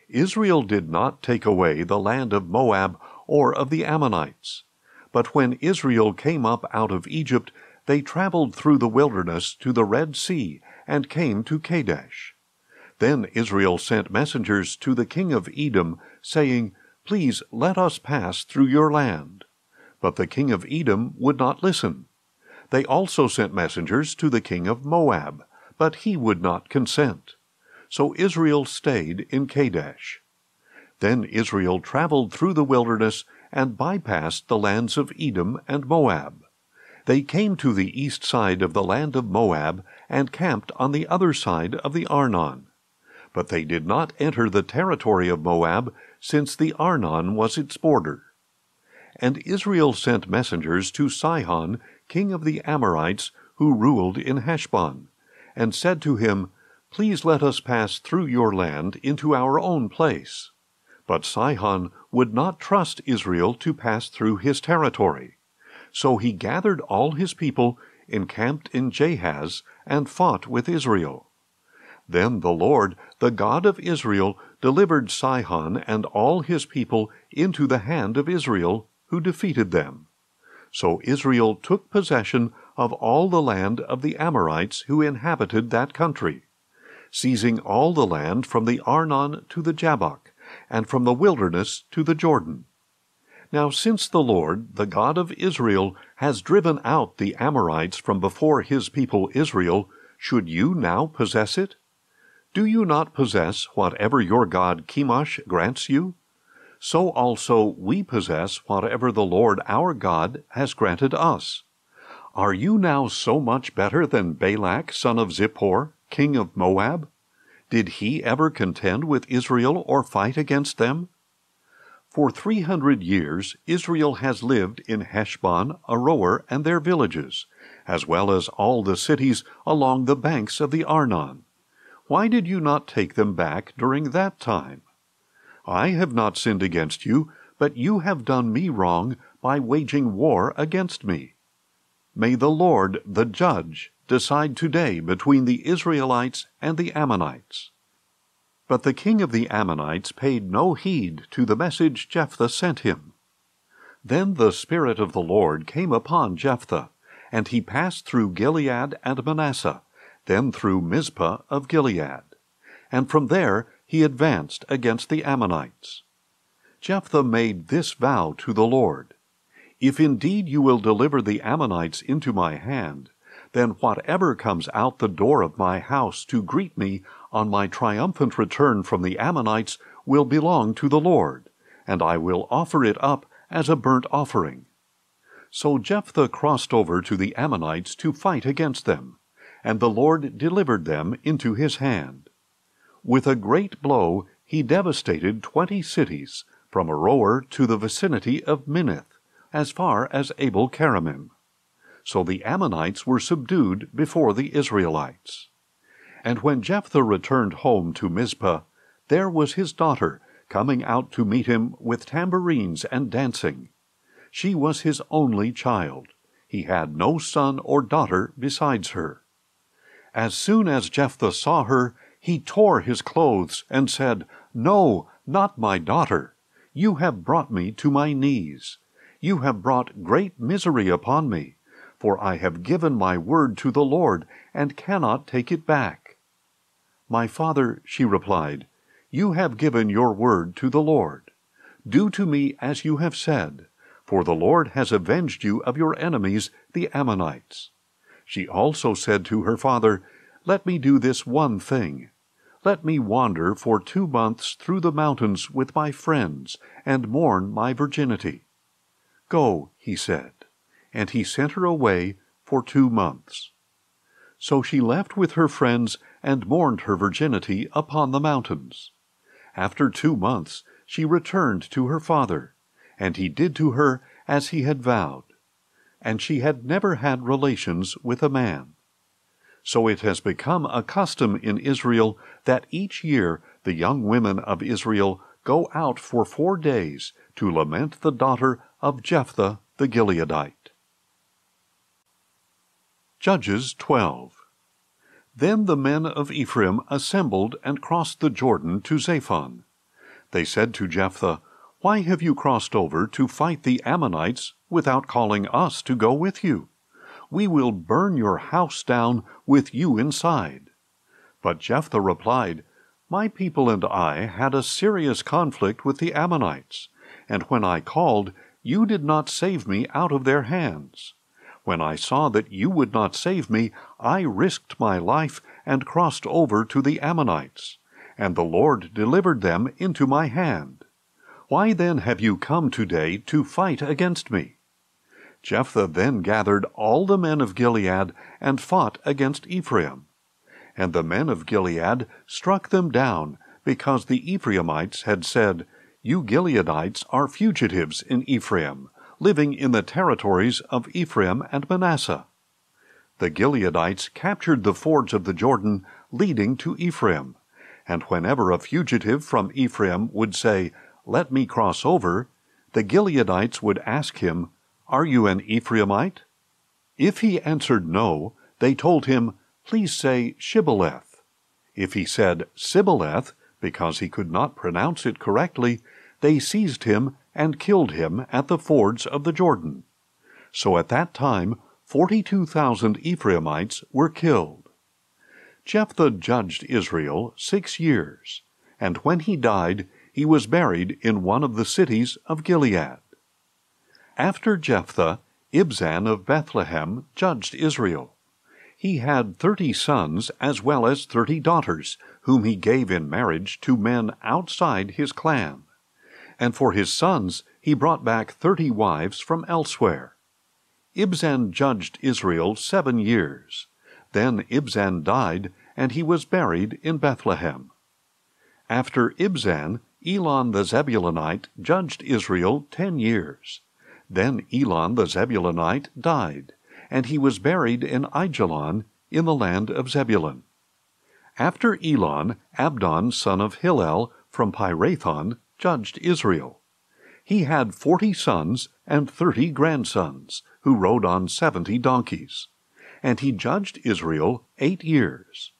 Israel did not take away the land of Moab or of the Ammonites. But when Israel came up out of Egypt, they traveled through the wilderness to the Red Sea and came to Kadesh. Then Israel sent messengers to the king of Edom, saying, 'Please let us pass through your land.' But the king of Edom would not listen. They also sent messengers to the king of Moab, but he would not consent. So Israel stayed in Kadesh. Then Israel traveled through the wilderness and bypassed the lands of Edom and Moab. They came to the east side of the land of Moab and camped on the other side of the Arnon. But they did not enter the territory of Moab, since the Arnon was its border. And Israel sent messengers to Sihon, king of the Amorites, who ruled in Heshbon, and said to him, 'Please let us pass through your land into our own place.' But Sihon would not trust Israel to pass through his territory. So he gathered all his people, encamped in Jahaz, and fought with Israel. Then the Lord, the God of Israel, delivered Sihon and all his people into the hand of Israel, who defeated them. So Israel took possession of all the land of the Amorites who inhabited that country, seizing all the land from the Arnon to the Jabbok, and from the wilderness to the Jordan. Now since the Lord, the God of Israel, has driven out the Amorites from before his people Israel, should you now possess it? Do you not possess whatever your god Chemosh grants you? So also we possess whatever the Lord our God has granted us. Are you now so much better than Balak son of Zippor, king of Moab? Did he ever contend with Israel or fight against them? For 300 years Israel has lived in Heshbon, Aroer, and their villages, as well as all the cities along the banks of the Arnon. Why did you not take them back during that time? I have not sinned against you, but you have done me wrong by waging war against me. May the Lord, the judge, decide today between the Israelites and the Ammonites. But the king of the Ammonites paid no heed to the message Jephthah sent him. Then the Spirit of the Lord came upon Jephthah, and he passed through Gilead and Manasseh, then through Mizpah of Gilead. And from there he advanced against the Ammonites. Jephthah made this vow to the Lord: If indeed you will deliver the Ammonites into my hand, then whatever comes out the door of my house to greet me on my triumphant return from the Ammonites will belong to the Lord, and I will offer it up as a burnt offering. So Jephthah crossed over to the Ammonites to fight against them, and the Lord delivered them into his hand. With a great blow he devastated 20 cities, from Aroer to the vicinity of Minnith, as far as Abel-keramim. So the Ammonites were subdued before the Israelites. And when Jephthah returned home to Mizpah, there was his daughter coming out to meet him with tambourines and dancing. She was his only child. He had no son or daughter besides her. As soon as Jephthah saw her, he tore his clothes and said, No, not my daughter. You have brought me to my knees. You have brought great misery upon me, for I have given my word to the Lord and cannot take it back. My father, she replied, you have given your word to the Lord. Do to me as you have said, for the Lord has avenged you of your enemies, the Ammonites. She also said to her father, Let me do this one thing. Let me wander for 2 months through the mountains with my friends, and mourn my virginity. Go, he said, and he sent her away for 2 months. So she left with her friends and mourned her virginity upon the mountains. After 2 months she returned to her father, and he did to her as he had vowed. And she had never had relations with a man. So it has become a custom in Israel that each year the young women of Israel go out for 4 days to lament the daughter of Jephthah the Gileadite. Judges 12. Then the men of Ephraim assembled and crossed the Jordan to Zaphon. They said to Jephthah, Why have you crossed over to fight the Ammonites without calling us to go with you? We will burn your house down with you inside. But Jephthah replied, My people and I had a serious conflict with the Ammonites, and when I called, you did not save me out of their hands. When I saw that you would not save me, I risked my life and crossed over to the Ammonites, and the Lord delivered them into my hand. Why then have you come today to fight against me? Jephthah then gathered all the men of Gilead and fought against Ephraim. And the men of Gilead struck them down, because the Ephraimites had said, You Gileadites are fugitives in Ephraim, living in the territories of Ephraim and Manasseh. The Gileadites captured the fords of the Jordan leading to Ephraim, and whenever a fugitive from Ephraim would say, Let me cross over, the Gileadites would ask him, Are you an Ephraimite? If he answered no, they told him, Please say Shibboleth. If he said Sibboleth, because he could not pronounce it correctly, they seized him and killed him at the fords of the Jordan. So at that time 42,000 Ephraimites were killed. Jephthah judged Israel 6 years, and when he died, he was buried in one of the cities of Gilead. After Jephthah, Ibzan of Bethlehem judged Israel. He had 30 sons as well as 30 daughters, whom he gave in marriage to men outside his clan. And for his sons he brought back 30 wives from elsewhere. Ibzan judged Israel 7 years. Then Ibzan died, and he was buried in Bethlehem. After Ibzan, Elon the Zebulunite judged Israel 10 years. Then Elon the Zebulunite died, and he was buried in Aijalon in the land of Zebulun. After Elon, Abdon son of Hillel from Pirathon judged Israel. He had 40 sons and 30 grandsons, who rode on 70 donkeys. And he judged Israel 8 years.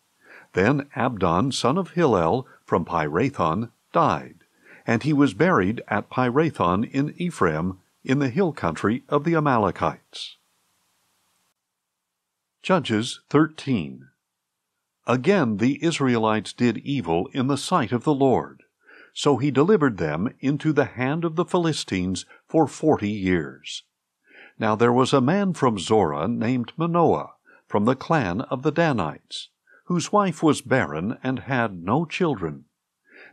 Then Abdon son of Hillel from Pirathon died, and he was buried at Pirathon in Ephraim, in the hill country of the Amalekites. Judges 13. Again the Israelites did evil in the sight of the Lord. So he delivered them into the hand of the Philistines for 40 years. Now there was a man from Zorah named Manoah, from the clan of the Danites, whose wife was barren and had no children.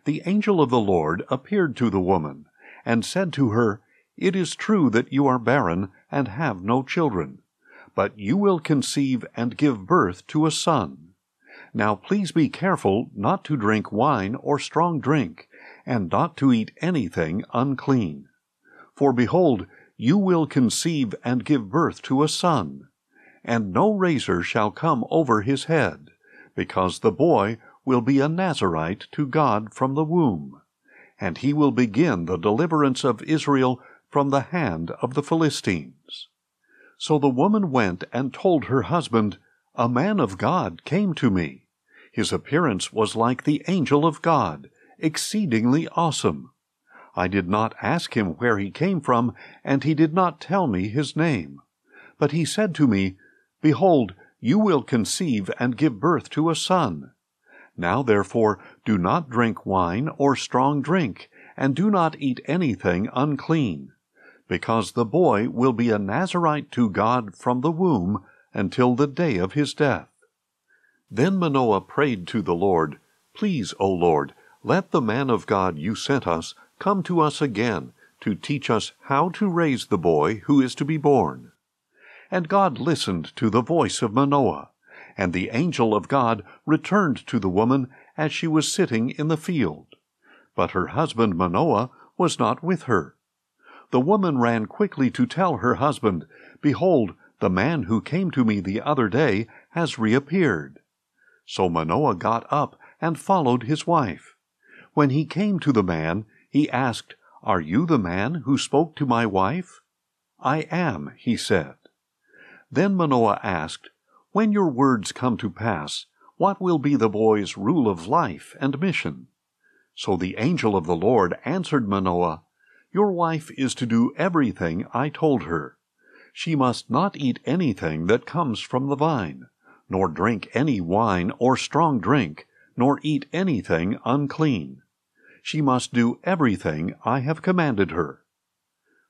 The angel of the Lord appeared to the woman, and said to her, "It is true that you are barren and have no children, but you will conceive and give birth to a son. Now please be careful not to drink wine or strong drink, and not to eat anything unclean. For behold, you will conceive and give birth to a son, and no razor shall come over his head, because the boy will be a Nazirite to God from the womb, and he will begin the deliverance of Israel from the hand of the Philistines." So the woman went and told her husband, "A man of God came to me. His appearance was like the angel of God, exceedingly awesome. I did not ask him where he came from, and he did not tell me his name. But he said to me, 'Behold, you will conceive and give birth to a son. Now therefore do not drink wine or strong drink, and do not eat anything unclean, because the boy will be a Nazirite to God from the womb until the day of his death.' Then Manoah prayed to the Lord, 'Please, O Lord, let the man of God you sent us come to us again, to teach us how to raise the boy who is to be born.' And God listened to the voice of Manoah, and the angel of God returned to the woman as she was sitting in the field. But her husband Manoah was not with her. The woman ran quickly to tell her husband, 'Behold, the man who came to me the other day has reappeared.' So Manoah got up and followed his wife. When he came to the man, he asked, 'Are you the man who spoke to my wife?' 'I am,' he said. Then Manoah asked, 'When your words come to pass, what will be the boy's rule of life and mission?' So the angel of the Lord answered Manoah, 'Your wife is to do everything I told her. She must not eat anything that comes from the vine, nor drink any wine or strong drink, nor eat anything unclean. She must do everything I have commanded her.'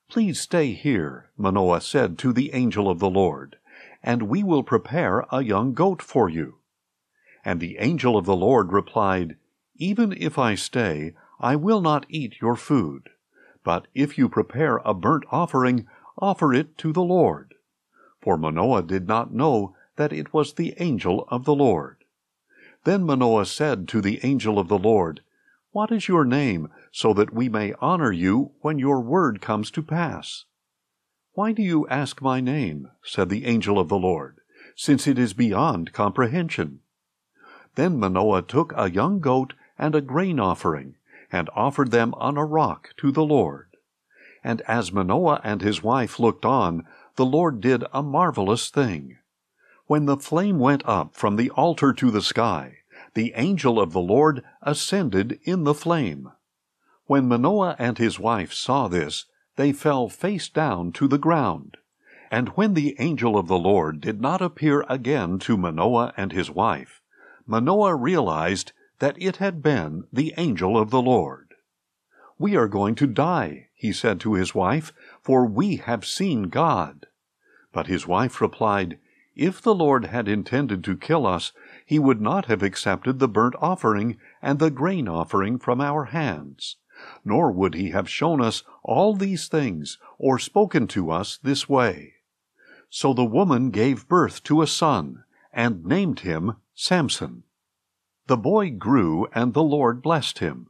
'Please stay here,' Manoah said to the angel of the Lord, 'and we will prepare a young goat for you.' And the angel of the Lord replied, 'Even if I stay, I will not eat your food. But if you prepare a burnt offering, offer it to the Lord.' For Manoah did not know that it was the angel of the Lord. Then Manoah said to the angel of the Lord, 'What is your name, so that we may honor you when your word comes to pass?' 'Why do you ask my name?' said the angel of the Lord, 'since it is beyond comprehension.' Then Manoah took a young goat and a grain offering, and offered them on a rock to the Lord. And as Manoah and his wife looked on, the Lord did a marvelous thing. When the flame went up from the altar to the sky, the angel of the Lord ascended in the flame. When Manoah and his wife saw this, they fell face down to the ground. And when the angel of the Lord did not appear again to Manoah and his wife, Manoah realized that it had been the angel of the Lord. "We are going to die," he said to his wife, "for we have seen God." But his wife replied, "If the Lord had intended to kill us, he would not have accepted the burnt offering and the grain offering from our hands, nor would he have shown us all these things or spoken to us this way." So the woman gave birth to a son, and named him Samson. The boy grew, and the Lord blessed him.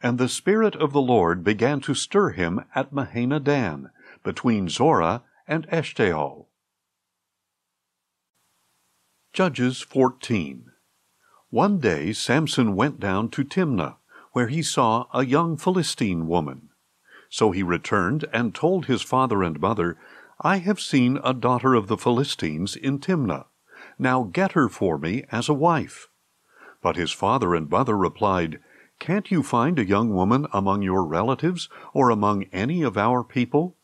And the Spirit of the Lord began to stir him at Mahaneh-dan, between Zorah and Eshtaol. Judges 14. One day Samson went down to Timnah, where he saw a young Philistine woman. So he returned and told his father and mother, "I have seen a daughter of the Philistines in Timnah. Now get her for me as a wife." But his father and mother replied, "Can't you find a young woman among your relatives or among any of our people?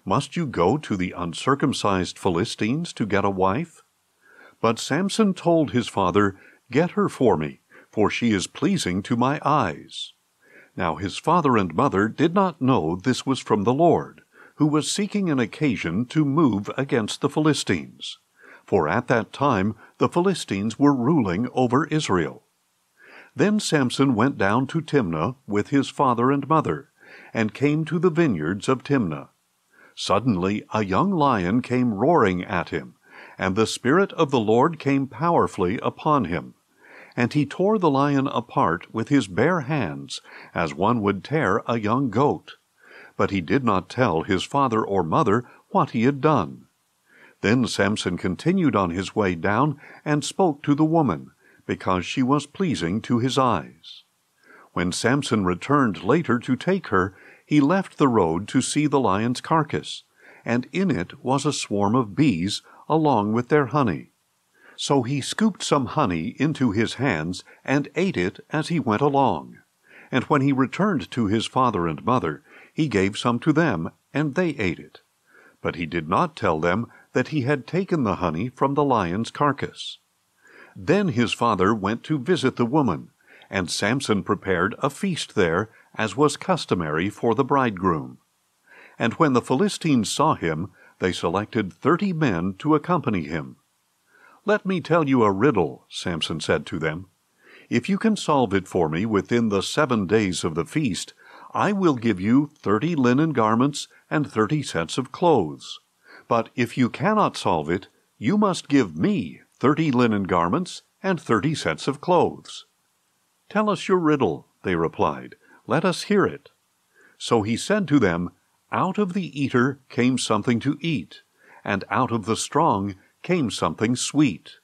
Must you go to the uncircumcised Philistines to get a wife?" But Samson told his father, "Get her for me, for she is pleasing to my eyes." Now his father and mother did not know this was from the Lord, who was seeking an occasion to move against the Philistines. For at that time the Philistines were ruling over Israel. Then Samson went down to Timnah with his father and mother, and came to the vineyards of Timnah. Suddenly a young lion came roaring at him, and the Spirit of the Lord came powerfully upon him. And he tore the lion apart with his bare hands, as one would tear a young goat. But he did not tell his father or mother what he had done. Then Samson continued on his way down and spoke to the woman, because she was pleasing to his eyes. When Samson returned later to take her, he left the road to see the lion's carcass, and in it was a swarm of bees along with their honey. So he scooped some honey into his hands and ate it as he went along. And when he returned to his father and mother, he gave some to them, and they ate it. But he did not tell them that he had taken the honey from the lion's carcass. Then his father went to visit the woman, and Samson prepared a feast there, as was customary for the bridegroom. And when the Philistines saw him, they selected 30 men to accompany him. "Let me tell you a riddle," Samson said to them. "If you can solve it for me within the 7 days of the feast, I will give you 30 linen garments and 30 sets of clothes. But if you cannot solve it, you must give me 30 linen garments and 30 sets of clothes." "Tell us your riddle," they replied. "Let us hear it." So he said to them, "Out of the eater came something to eat, and out of the strong came something sweet."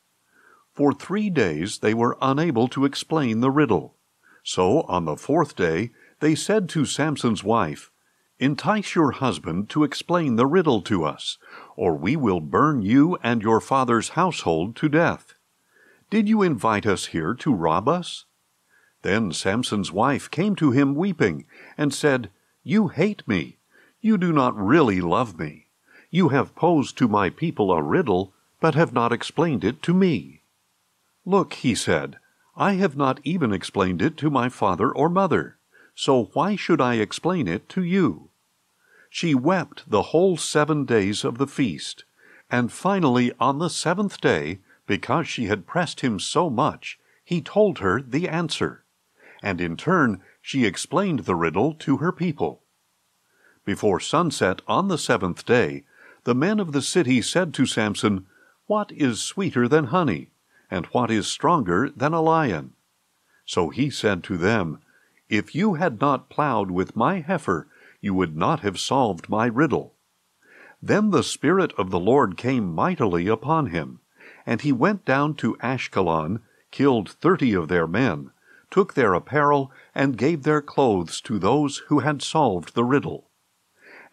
For 3 days they were unable to explain the riddle. So on the 4th day they said to Samson's wife, "Entice your husband to explain the riddle to us, or we will burn you and your father's household to death. Did you invite us here to rob us?" Then Samson's wife came to him weeping, and said, "You hate me. You do not really love me. You have posed to my people a riddle, but have not explained it to me." "Look," he said, "I have not even explained it to my father or mother, so why should I explain it to you?" She wept the whole 7 days of the feast, and finally on the 7th day, because she had pressed him so much, he told her the answer, and in turn she explained the riddle to her people. Before sunset on the 7th day, the men of the city said to Samson, "What is sweeter than honey, and what is stronger than a lion?" So he said to them, "If you had not plowed with my heifer, you would not have solved my riddle." Then the Spirit of the Lord came mightily upon him, and he went down to Ashkelon, killed 30 of their men, took their apparel, and gave their clothes to those who had solved the riddle.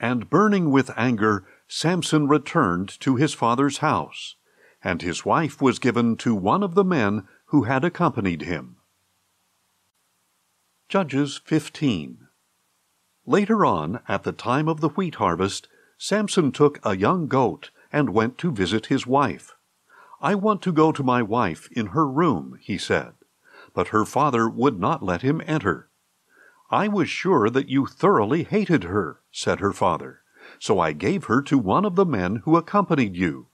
And burning with anger, Samson returned to his father's house, and his wife was given to one of the men who had accompanied him. Judges 15. Later on, at the time of the wheat harvest, Samson took a young goat and went to visit his wife. "I want to go to my wife in her room," he said. But her father would not let him enter. "I was sure that you thoroughly hated her," said her father, "so I gave her to one of the men who accompanied you.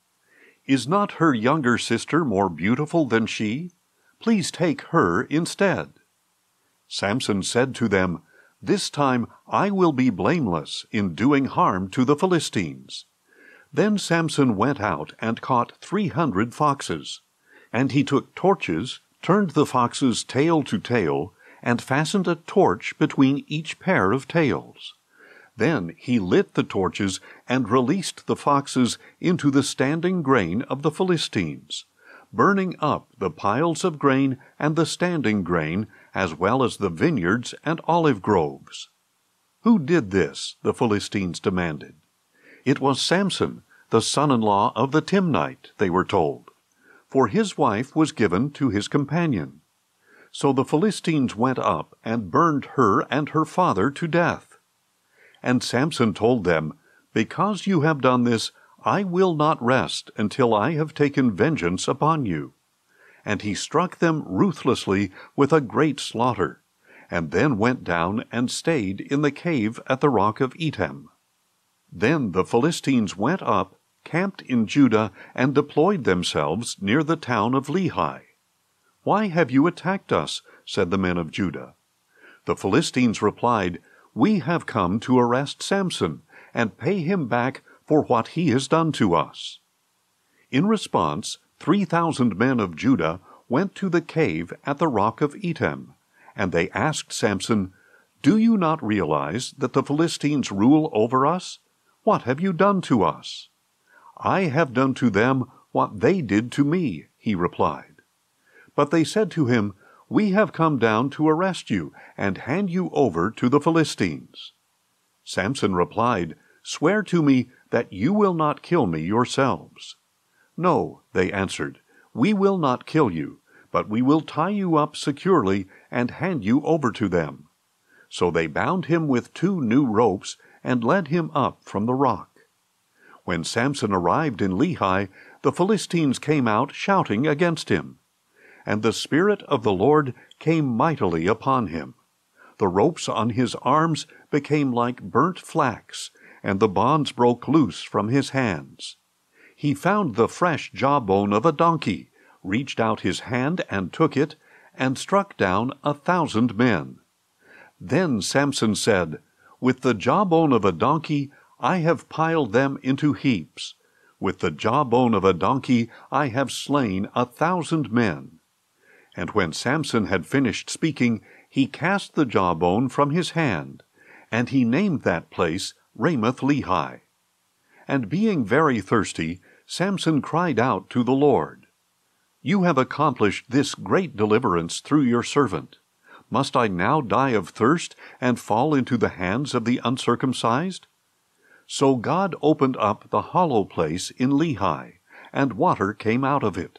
Is not her younger sister more beautiful than she? Please take her instead." Samson said to them, "This time I will be blameless in doing harm to the Philistines." Then Samson went out and caught 300 foxes. And he took torches, turned the foxes tail to tail, and fastened a torch between each pair of tails. Then he lit the torches and released the foxes into the standing grain of the Philistines, burning up the piles of grain and the standing grain, as well as the vineyards and olive groves. "Who did this?" the Philistines demanded. "It was Samson, the son-in-law of the Timnite," they were told, "for his wife was given to his companion." So the Philistines went up and burned her and her father to death. And Samson told them, "Because you have done this, I will not rest until I have taken vengeance upon you." And he struck them ruthlessly with a great slaughter, and then went down and stayed in the cave at the rock of Etam. Then the Philistines went up, camped in Judah, and deployed themselves near the town of Lehi. "Why have you attacked us?" said the men of Judah. The Philistines replied, "We have come to arrest Samson and pay him back for what he has done to us." In response, 3,000 men of Judah went to the cave at the rock of Etam, and they asked Samson, "Do you not realize that the Philistines rule over us? What have you done to us?" "I have done to them what they did to me," he replied. But they said to him, "We have come down to arrest you and hand you over to the Philistines." Samson replied, "Swear to me that you will not kill me yourselves." "No," they answered, "we will not kill you, but we will tie you up securely and hand you over to them." So they bound him with 2 new ropes and led him up from the rock. When Samson arrived in Lehi, the Philistines came out shouting against him. And the Spirit of the Lord came mightily upon him. The ropes on his arms became like burnt flax, and the bonds broke loose from his hands. He found the fresh jawbone of a donkey, reached out his hand and took it, and struck down 1,000 men. Then Samson said, "With the jawbone of a donkey I have piled them into heaps. With the jawbone of a donkey I have slain 1,000 men." And when Samson had finished speaking, he cast the jawbone from his hand, and he named that place Ramath-Lehi. And being very thirsty, Samson cried out to the Lord, "You have accomplished this great deliverance through your servant. Must I now die of thirst and fall into the hands of the uncircumcised?" So God opened up the hollow place in Lehi, and water came out of it.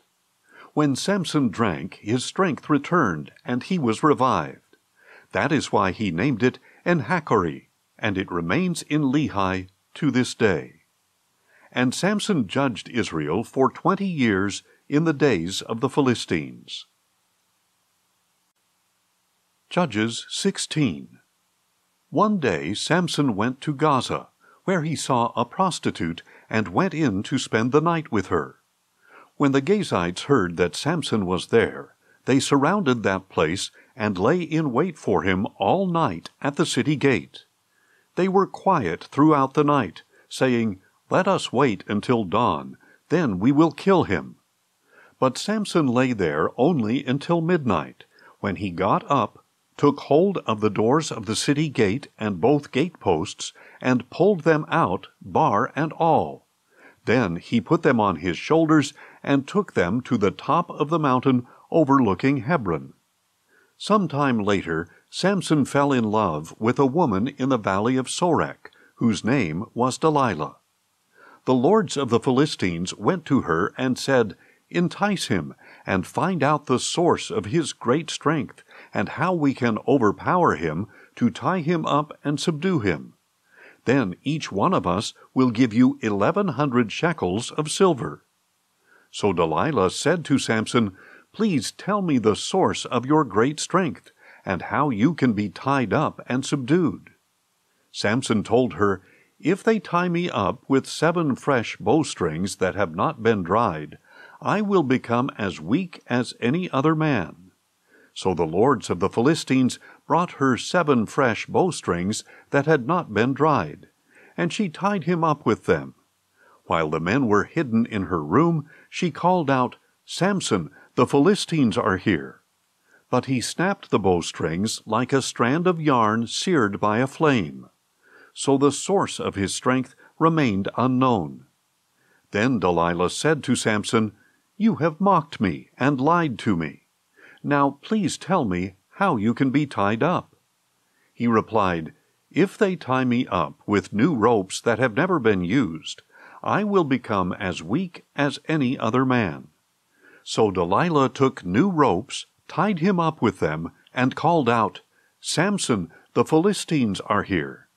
When Samson drank, his strength returned, and he was revived. That is why he named it En-Hakkore, and it remains in Lehi to this day. And Samson judged Israel for 20 years in the days of the Philistines. Judges 16. One day Samson went to Gaza, where he saw a prostitute, and went in to spend the night with her. When the Gazites heard that Samson was there, they surrounded that place and lay in wait for him all night at the city gate. They were quiet throughout the night, saying, "Let us wait until dawn, then we will kill him." But Samson lay there only until midnight, when he got up, took hold of the doors of the city gate and both gateposts, and pulled them out, bar and all. Then he put them on his shoulders and took them to the top of the mountain overlooking Hebron. Some time later, Samson fell in love with a woman in the valley of Sorek, whose name was Delilah. The lords of the Philistines went to her and said, entice him, and find out the source of his great strength, and how we can overpower him to tie him up and subdue him. Then each one of us will give you 1,100 shekels of silver." So Delilah said to Samson, "Please tell me the source of your great strength, and how you can be tied up and subdued." Samson told her, "If they tie me up with 7 fresh bowstrings that have not been dried, I will become as weak as any other man." So the lords of the Philistines brought her 7 fresh bowstrings that had not been dried, and she tied him up with them. While the men were hidden in her room, she called out, "Samson, the Philistines are here." But he snapped the bowstrings like a strand of yarn seared by a flame. So the source of his strength remained unknown. Then Delilah said to Samson, "You have mocked me and lied to me. Now please tell me how you can be tied up." He replied, "If they tie me up with new ropes that have never been used, I will become as weak as any other man." So Delilah took new ropes, tied him up with them, and called out, "Samson, the Philistines are here."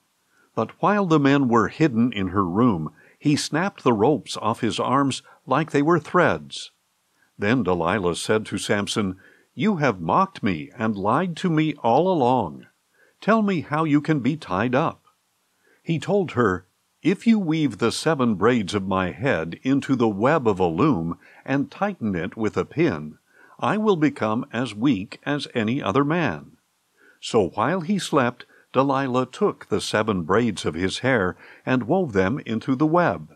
But while the men were hidden in her room, he snapped the ropes off his arms like they were threads. Then Delilah said to Samson, "You have mocked me and lied to me all along. Tell me how you can be tied up." He told her, "If you weave the 7 braids of my head into the web of a loom and tighten it with a pin, I will become as weak as any other man." So while he slept, Delilah took the 7 braids of his hair and wove them into the web.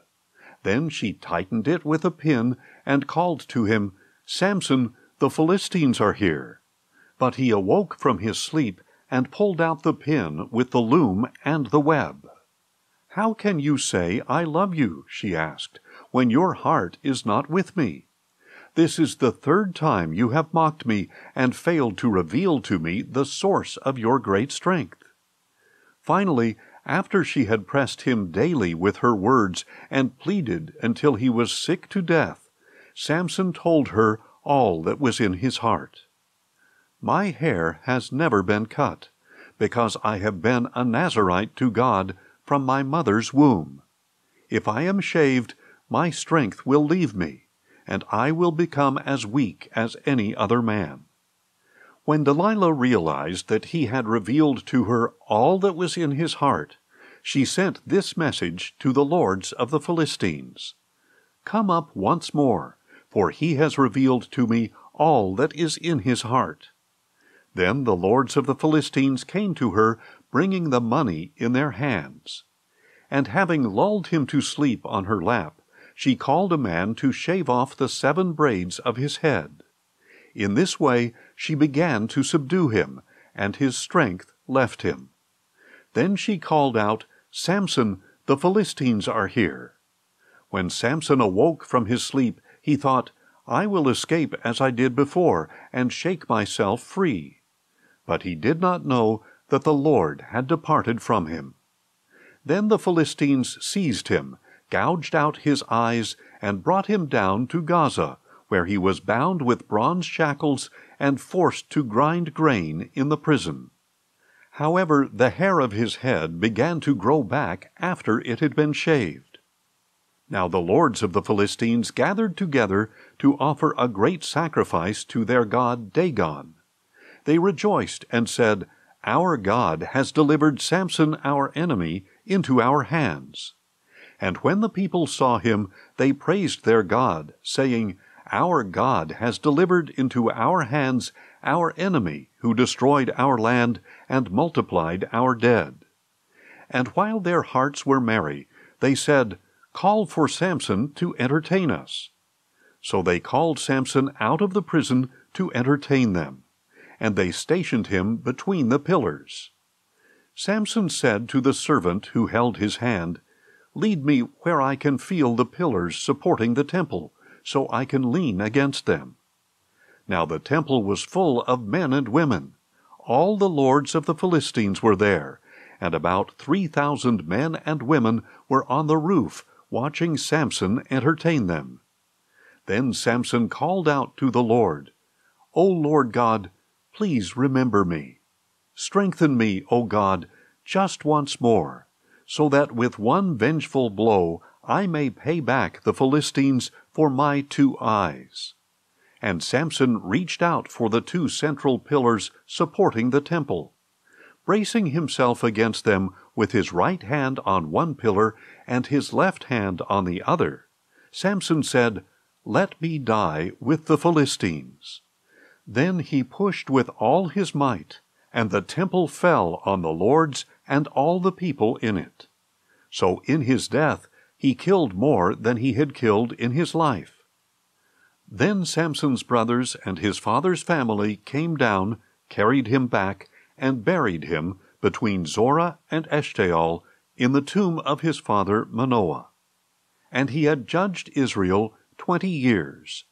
Then she tightened it with a pin and called to him, "Samson, the Philistines are here." But he awoke from his sleep and pulled out the pin with the loom and the web. "How can you say, 'I love you,'" she asked, "when your heart is not with me? This is the 3rd time you have mocked me and failed to reveal to me the source of your great strength." Finally, after she had pressed him daily with her words and pleaded until he was sick to death, Samson told her all that was in his heart. "My hair has never been cut, because I have been a Nazirite to God from my mother's womb. If I am shaved, my strength will leave me, and I will become as weak as any other man." When Delilah realized that he had revealed to her all that was in his heart, she sent this message to the lords of the Philistines: "Come up once more, for he has revealed to me all that is in his heart." Then the lords of the Philistines came to her, bringing the money in their hands. And having lulled him to sleep on her lap, she called a man to shave off the 7 braids of his head. In this way she began to subdue him, and his strength left him. Then she called out, "Samson, the Philistines are here." When Samson awoke from his sleep, he thought, "I will escape as I did before, and shake myself free." But he did not know that the Lord had departed from him. Then the Philistines seized him, gouged out his eyes, and brought him down to Gaza, where he was bound with bronze shackles and forced to grind grain in the prison. However, the hair of his head began to grow back after it had been shaved. Now the lords of the Philistines gathered together to offer a great sacrifice to their god Dagon. They rejoiced and said, "Our God has delivered Samson our enemy into our hands." And when the people saw him, they praised their God, saying, "Our God has delivered into our hands our enemy who destroyed our land and multiplied our dead." And while their hearts were merry, they said, "Call for Samson to entertain us." So they called Samson out of the prison to entertain them, and they stationed him between the pillars. Samson said to the servant who held his hand, "Lead me where I can feel the pillars supporting the temple, so I can lean against them." Now the temple was full of men and women. All the lords of the Philistines were there, and about 3,000 men and women were on the roof watching Samson entertain them. Then Samson called out to the Lord, "O Lord God, please remember me. Strengthen me, O God, just once more, so that with one vengeful blow I may pay back the Philistines for my 2 eyes." And Samson reached out for the 2 central pillars supporting the temple. Bracing himself against them with his right hand on one pillar and his left hand on the other, Samson said, "Let me die with the Philistines." Then he pushed with all his might, and the temple fell on the lords and all the people in it. So in his death he killed more than he had killed in his life. Then Samson's brothers and his father's family came down, carried him back, and buried him between Zorah and Eshtaol in the tomb of his father Manoah. And he had judged Israel 20 years.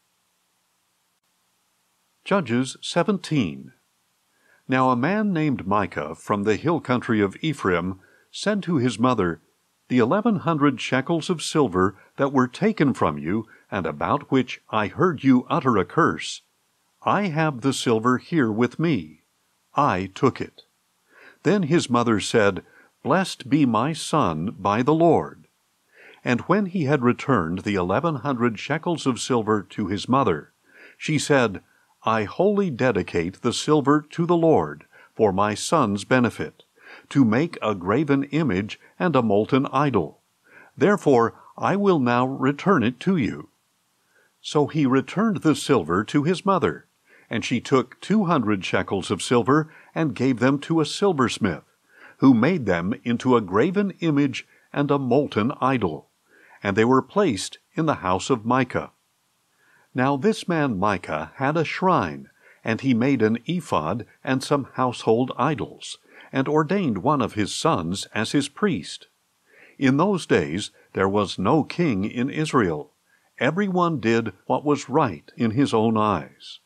Judges 17. Now a man named Micah from the hill country of Ephraim said to his mother, "The 1,100 shekels of silver that were taken from you, and about which I heard you utter a curse, I have the silver here with me. I took it." Then his mother said, "Blessed be my son by the Lord." And when he had returned the 1,100 shekels of silver to his mother, she said, "I wholly dedicate the silver to the Lord, for my son's benefit, to make a graven image and a molten idol. Therefore I will now return it to you." So he returned the silver to his mother, and she took 200 shekels of silver and gave them to a silversmith, who made them into a graven image and a molten idol, and they were placed in the house of Micah. Now this man Micah had a shrine, and he made an ephod and some household idols, and ordained one of his sons as his priest. In those days there was no king in Israel. Everyone did what was right in his own eyes.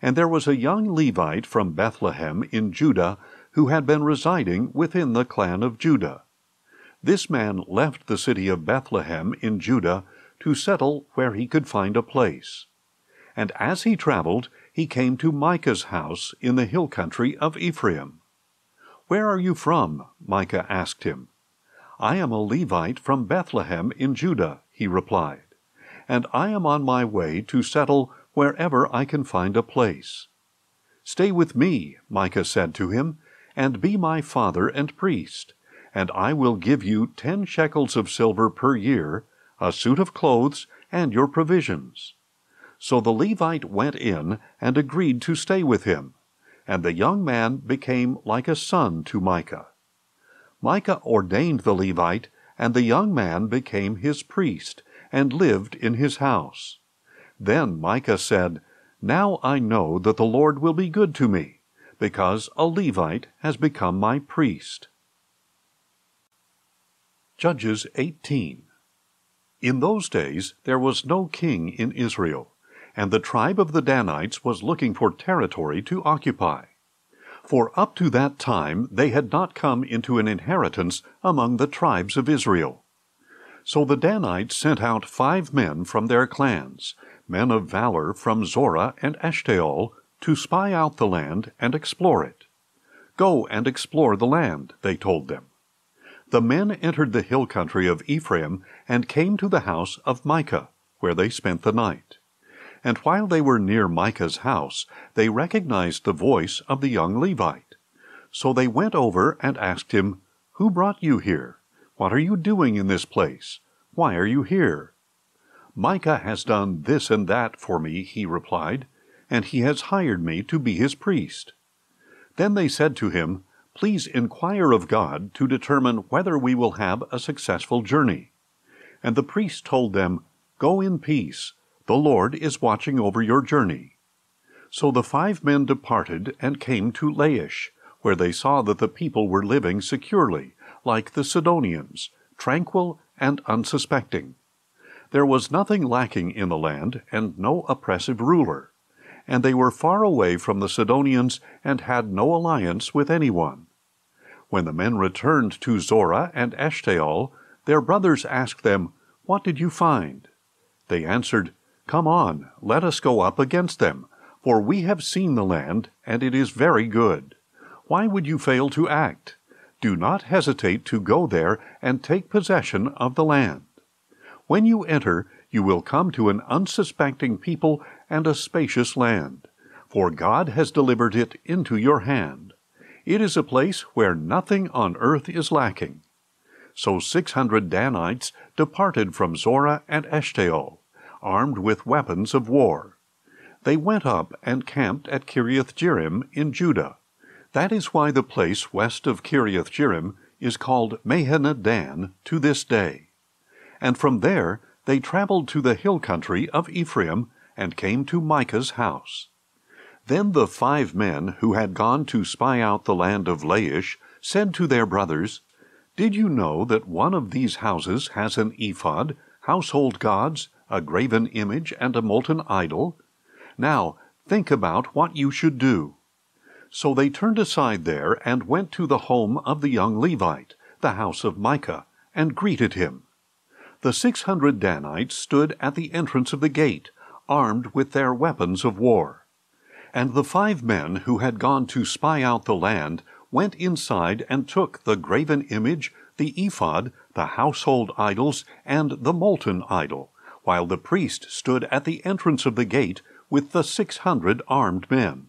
And there was a young Levite from Bethlehem in Judah who had been residing within the clan of Judah. This man left the city of Bethlehem in Judah to settle where he could find a place. And as he traveled, he came to Micah's house in the hill country of Ephraim. "Where are you from?" Micah asked him. "I am a Levite from Bethlehem in Judah," he replied, "and I am on my way to settle wherever I can find a place." "Stay with me," Micah said to him, "and be my father and priest, and I will give you 10 shekels of silver per year, a suit of clothes, and your provisions." So the Levite went in and agreed to stay with him, and the young man became like a son to Micah. Micah ordained the Levite, and the young man became his priest, and lived in his house. Then Micah said, "Now I know that the Lord will be good to me, because a Levite has become my priest." Judges 18. In those days there was no king in Israel, and the tribe of the Danites was looking for territory to occupy. For up to that time they had not come into an inheritance among the tribes of Israel. So the Danites sent out 5 men from their clans, men of valor from Zorah and Eshtaol, to spy out the land and explore it. "Go and explore the land," they told them. The men entered the hill country of Ephraim and came to the house of Micah, where they spent the night. And while they were near Micah's house, they recognized the voice of the young Levite. So they went over and asked him, "Who brought you here? What are you doing in this place? Why are you here?" "Micah has done this and that for me," he replied, "and he has hired me to be his priest." Then they said to him, "Please inquire of God to determine whether we will have a successful journey." And the priest told them, "Go in peace. The Lord is watching over your journey." So the 5 men departed and came to Laish, where they saw that the people were living securely, like the Sidonians, tranquil and unsuspecting. There was nothing lacking in the land, and no oppressive ruler. And they were far away from the Sidonians, and had no alliance with anyone. When the men returned to Zorah and Eshtaol, their brothers asked them, "What did you find?" They answered, "Come on, let us go up against them, for we have seen the land, and it is very good. Why would you fail to act? Do not hesitate to go there and take possession of the land. When you enter, you will come to an unsuspecting people and a spacious land, for God has delivered it into your hand. It is a place where nothing on earth is lacking." So 600 Danites departed from Zorah and Eshtaol, armed with weapons of war. They went up and camped at Kiriath-Jearim in Judah. That is why the place west of Kiriath-Jearim is called Mahaneh-dan to this day. And from there they traveled to the hill country of Ephraim and came to Micah's house. Then the 5 men who had gone to spy out the land of Laish said to their brothers, "Did you know that one of these houses has an ephod, household gods, a graven image, and a molten idol? Now think about what you should do." So they turned aside there and went to the home of the young Levite, the house of Micah, and greeted him. The 600 Danites stood at the entrance of the gate, armed with their weapons of war. And the 5 men who had gone to spy out the land went inside and took the graven image, the ephod, the household idols, and the molten idol, while the priest stood at the entrance of the gate with the 600 armed men.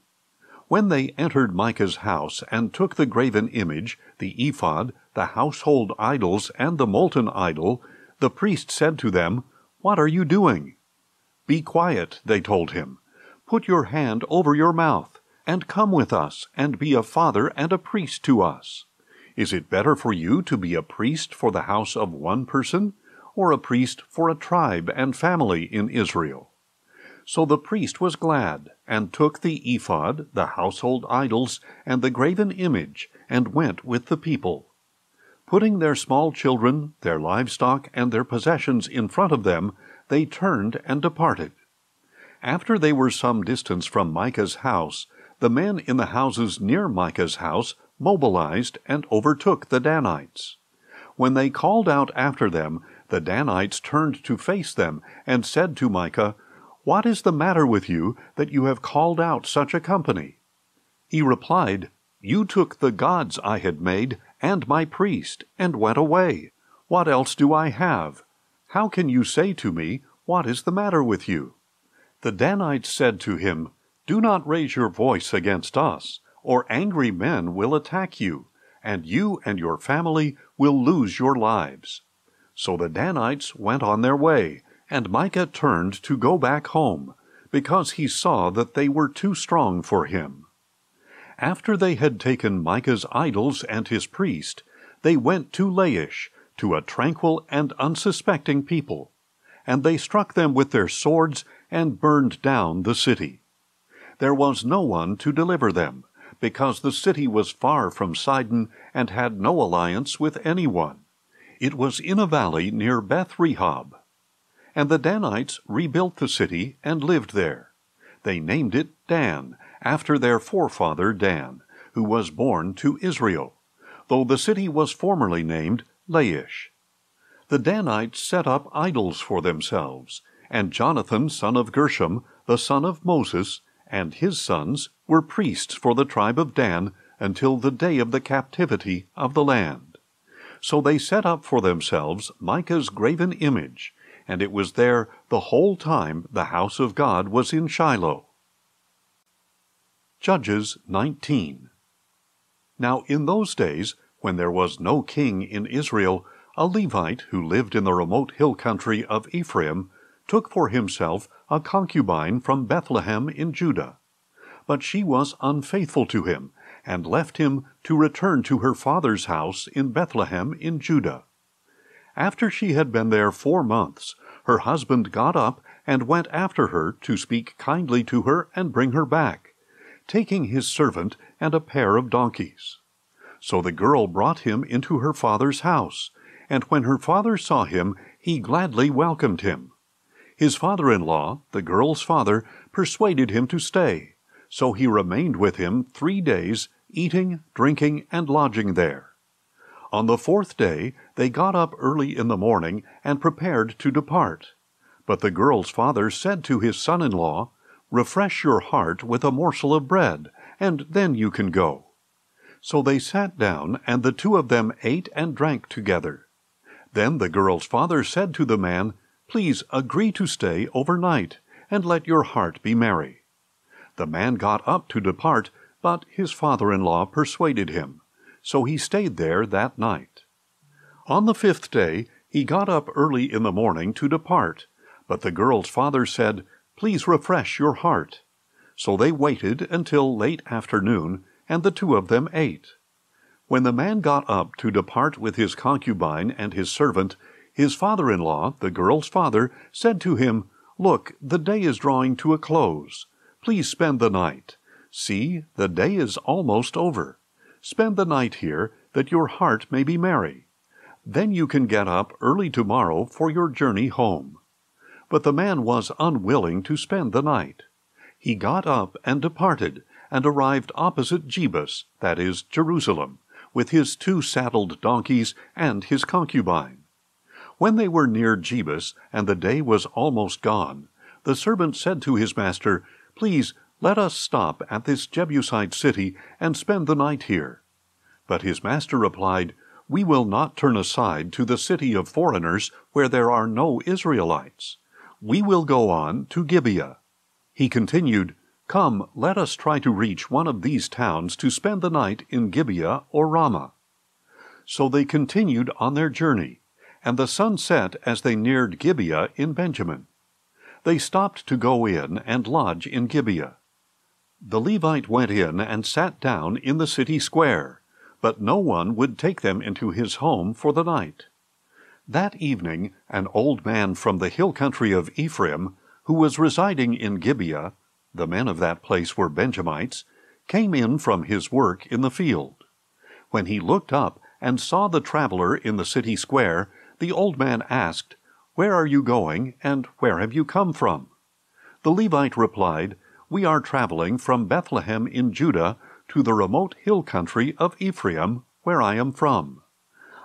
When they entered Micah's house and took the graven image, the ephod, the household idols, and the molten idol, the priest said to them, "What are you doing?" "Be quiet," they told him. "Put your hand over your mouth, and come with us, and be a father and a priest to us. Is it better for you to be a priest for the house of one person, or a priest for a tribe and family in Israel?" So the priest was glad, and took the ephod, the household idols, and the graven image, and went with the people. Putting their small children, their livestock, and their possessions in front of them, they turned and departed. After they were some distance from Micah's house, the men in the houses near Micah's house mobilized and overtook the Danites. When they called out after them, the Danites turned to face them and said to Micah, "What is the matter with you that you have called out such a company?" He replied, "You took the gods I had made and my priest, and went away. What else do I have? How can you say to me, 'What is the matter with you?'" The Danites said to him, "Do not raise your voice against us, or angry men will attack you, and you and your family will lose your lives." So the Danites went on their way, and Micah turned to go back home, because he saw that they were too strong for him. After they had taken Micah's idols and his priest, they went to Laish, to a tranquil and unsuspecting people, and they struck them with their swords and burned down the city. There was no one to deliver them, because the city was far from Sidon and had no alliance with anyone. It was in a valley near Beth-rehob. And the Danites rebuilt the city and lived there. They named it Dan, after their forefather Dan, who was born to Israel, though the city was formerly named Laish. The Danites set up idols for themselves, and Jonathan son of Gershom, the son of Moses, and his sons were priests for the tribe of Dan until the day of the captivity of the land. So they set up for themselves Micah's graven image, and it was there the whole time the house of God was in Shiloh. Judges 19. Now in those days, when there was no king in Israel, a Levite who lived in the remote hill country of Ephraim took for himself a concubine from Bethlehem in Judah. But she was unfaithful to him, and left him to return to her father's house in Bethlehem in Judah. After she had been there 4 months, her husband got up and went after her to speak kindly to her and bring her back, taking his servant and a pair of donkeys. So the girl brought him into her father's house, and when her father saw him, he gladly welcomed him. His father-in-law, the girl's father, persuaded him to stay, so he remained with him 3 days, eating, drinking, and lodging there. On the 4th day they got up early in the morning and prepared to depart. But the girl's father said to his son-in-law, "Refresh your heart with a morsel of bread, and then you can go." So they sat down, and the two of them ate and drank together. Then the girl's father said to the man, "Please agree to stay overnight, and let your heart be merry." The man got up to depart, but his father-in-law persuaded him. So he stayed there that night. On the 5th day he got up early in the morning to depart, but the girl's father said, "Please refresh your heart." So they waited until late afternoon, and the two of them ate. When the man got up to depart with his concubine and his servant, his father-in-law, the girl's father, said to him, "Look, the day is drawing to a close. Please spend the night. See, the day is almost over. Spend the night here, that your heart may be merry. Then you can get up early tomorrow for your journey home." But the man was unwilling to spend the night. He got up and departed, and arrived opposite Jebus, that is, Jerusalem, with his 2 saddled donkeys and his concubine. When they were near Jebus, and the day was almost gone, the servant said to his master, "Please, let us stop at this Jebusite city and spend the night here." But his master replied, "We will not turn aside to the city of foreigners where there are no Israelites. We will go on to Gibeah." He continued, "Come, let us try to reach one of these towns to spend the night in Gibeah or Ramah." So they continued on their journey, and the sun set as they neared Gibeah in Benjamin. They stopped to go in and lodge in Gibeah. The Levite went in and sat down in the city square, but no one would take them into his home for the night. That evening an old man from the hill country of Ephraim, who was residing in Gibeah, the men of that place were Benjamites, came in from his work in the field. When he looked up and saw the traveler in the city square, the old man asked, "Where are you going, and where have you come from?" The Levite replied, "We are traveling from Bethlehem in Judah to the remote hill country of Ephraim, where I am from.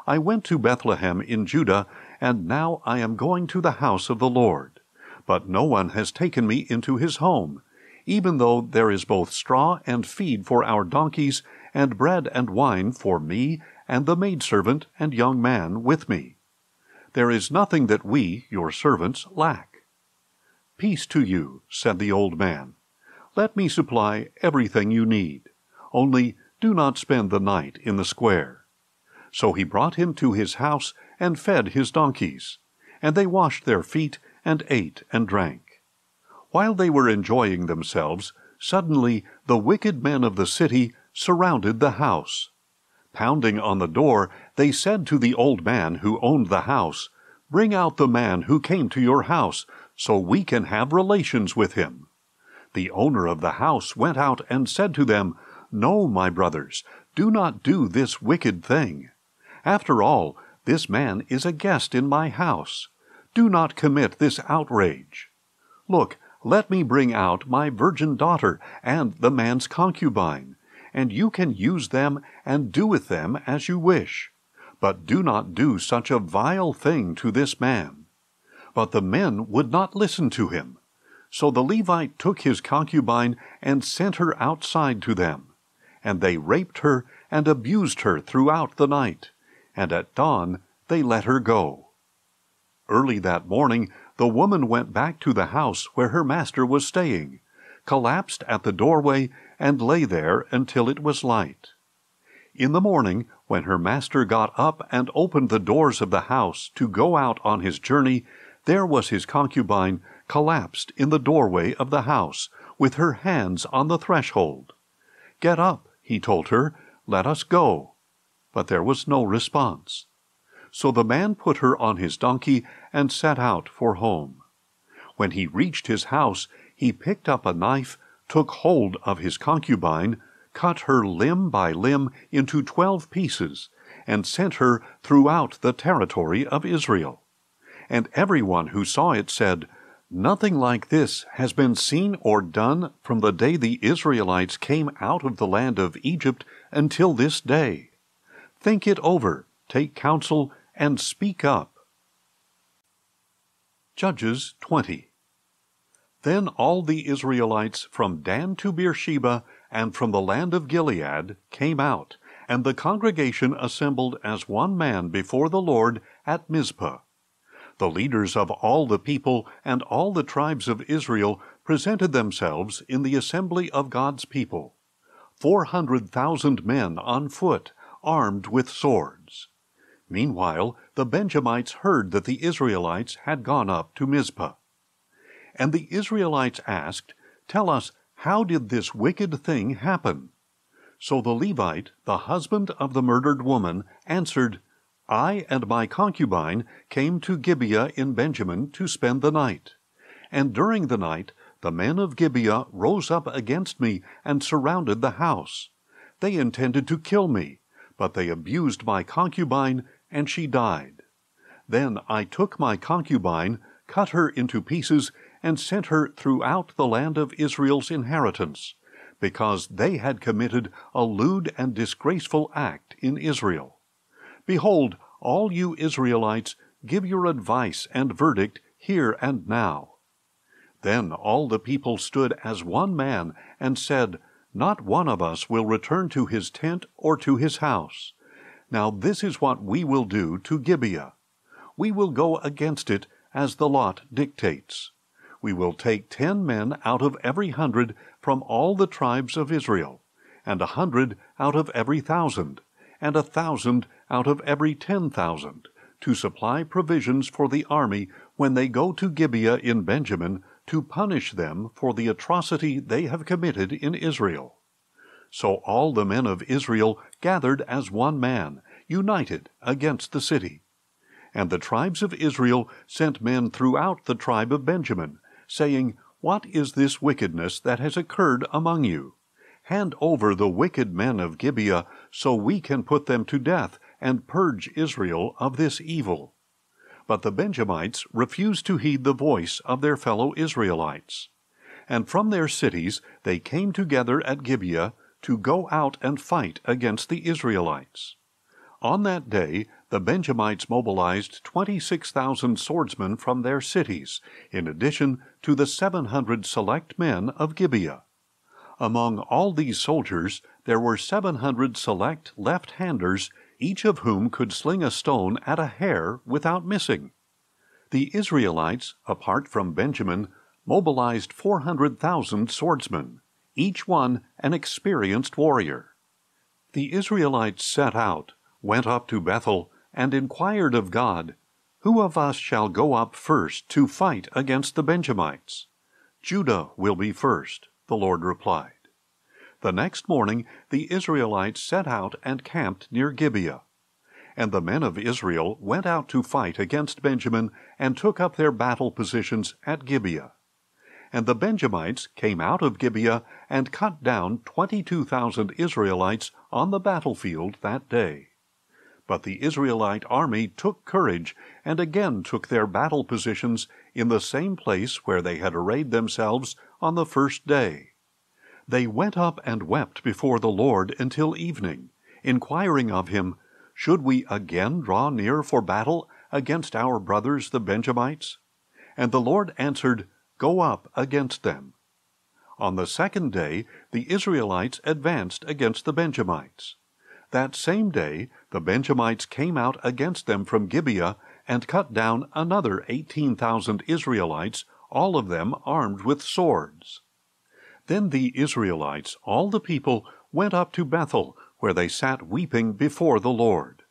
I went to Bethlehem in Judah, and now I am going to the house of the Lord. But no one has taken me into his home, even though there is both straw and feed for our donkeys, and bread and wine for me and the maidservant and young man with me. There is nothing that we, your servants, lack." "Peace to you," said the old man. "Let me supply everything you need. Only do not spend the night in the square." So he brought him to his house and fed his donkeys, and they washed their feet and ate and drank. While they were enjoying themselves, suddenly the wicked men of the city surrounded the house. Pounding on the door, they said to the old man who owned the house, "Bring out the man who came to your house, so we can have relations with him." The owner of the house went out and said to them, "No, my brothers, do not do this wicked thing. After all, this man is a guest in my house. Do not commit this outrage. Look, let me bring out my virgin daughter and the man's concubine, and you can use them and do with them as you wish. But do not do such a vile thing to this man." But the men would not listen to him. So the Levite took his concubine and sent her outside to them. And they raped her and abused her throughout the night, and at dawn they let her go. Early that morning the woman went back to the house where her master was staying, collapsed at the doorway, and lay there until it was light. In the morning, when her master got up and opened the doors of the house to go out on his journey, there was his concubine collapsed in the doorway of the house, with her hands on the threshold. "Get up," he told her, "let us go." But there was no response. So the man put her on his donkey and set out for home. When he reached his house, he picked up a knife, took hold of his concubine, cut her limb by limb into 12 pieces, and sent her throughout the territory of Israel. And everyone who saw it said, "Nothing like this has been seen or done from the day the Israelites came out of the land of Egypt until this day. Think it over, take counsel, and speak up." Judges 20. Then all the Israelites from Dan to Beersheba and from the land of Gilead came out, and the congregation assembled as one man before the Lord at Mizpah. The leaders of all the people and all the tribes of Israel presented themselves in the assembly of God's people, 400,000 men on foot, armed with swords. Meanwhile, the Benjamites heard that the Israelites had gone up to Mizpah. And the Israelites asked, "Tell us, how did this wicked thing happen?" So the Levite, the husband of the murdered woman, answered, "I and my concubine came to Gibeah in Benjamin to spend the night. And during the night the men of Gibeah rose up against me and surrounded the house. They intended to kill me, but they abused my concubine, and she died. Then I took my concubine, cut her into pieces, and sent her throughout the land of Israel's inheritance, because they had committed a lewd and disgraceful act in Israel. Behold, all you Israelites, give your advice and verdict here and now." Then all the people stood as one man and said, "Not one of us will return to his tent or to his house. Now this is what we will do to Gibeah. We will go against it as the lot dictates. We will take 10 men out of every 100 from all the tribes of Israel, and 100 out of every 1,000, and 1,000 out of every 10,000, to supply provisions for the army when they go to Gibeah in Benjamin, to punish them for the atrocity they have committed in Israel." So all the men of Israel gathered as one man, united against the city. And the tribes of Israel sent men throughout the tribe of Benjamin, saying, "What is this wickedness that has occurred among you? Hand over the wicked men of Gibeah, so we can put them to death and purge Israel of this evil." But the Benjamites refused to heed the voice of their fellow Israelites. And from their cities they came together at Gibeah to go out and fight against the Israelites. On that day the Benjamites mobilized 26,000 swordsmen from their cities, in addition to the 700 select men of Gibeah. Among all these soldiers there were 700 select left-handers, each of whom could sling a stone at a hair without missing. The Israelites, apart from Benjamin, mobilized 400,000 swordsmen, each one an experienced warrior. The Israelites set out, went up to Bethel, and inquired of God, "Who of us shall go up first to fight against the Benjamites?" "Judah will be first," the Lord replied. The next morning the Israelites set out and camped near Gibeah. And the men of Israel went out to fight against Benjamin and took up their battle positions at Gibeah. And the Benjamites came out of Gibeah and cut down 22,000 Israelites on the battlefield that day. But the Israelite army took courage and again took their battle positions in the same place where they had arrayed themselves on the first day. They went up and wept before the Lord until evening, inquiring of him, "Should we again draw near for battle against our brothers the Benjamites?" And the Lord answered, "Go up against them." On the second day the Israelites advanced against the Benjamites. That same day the Benjamites came out against them from Gibeah and cut down another 18,000 Israelites, all of them armed with swords. Then the Israelites, all the people, went up to Bethel, where they sat weeping before the Lord.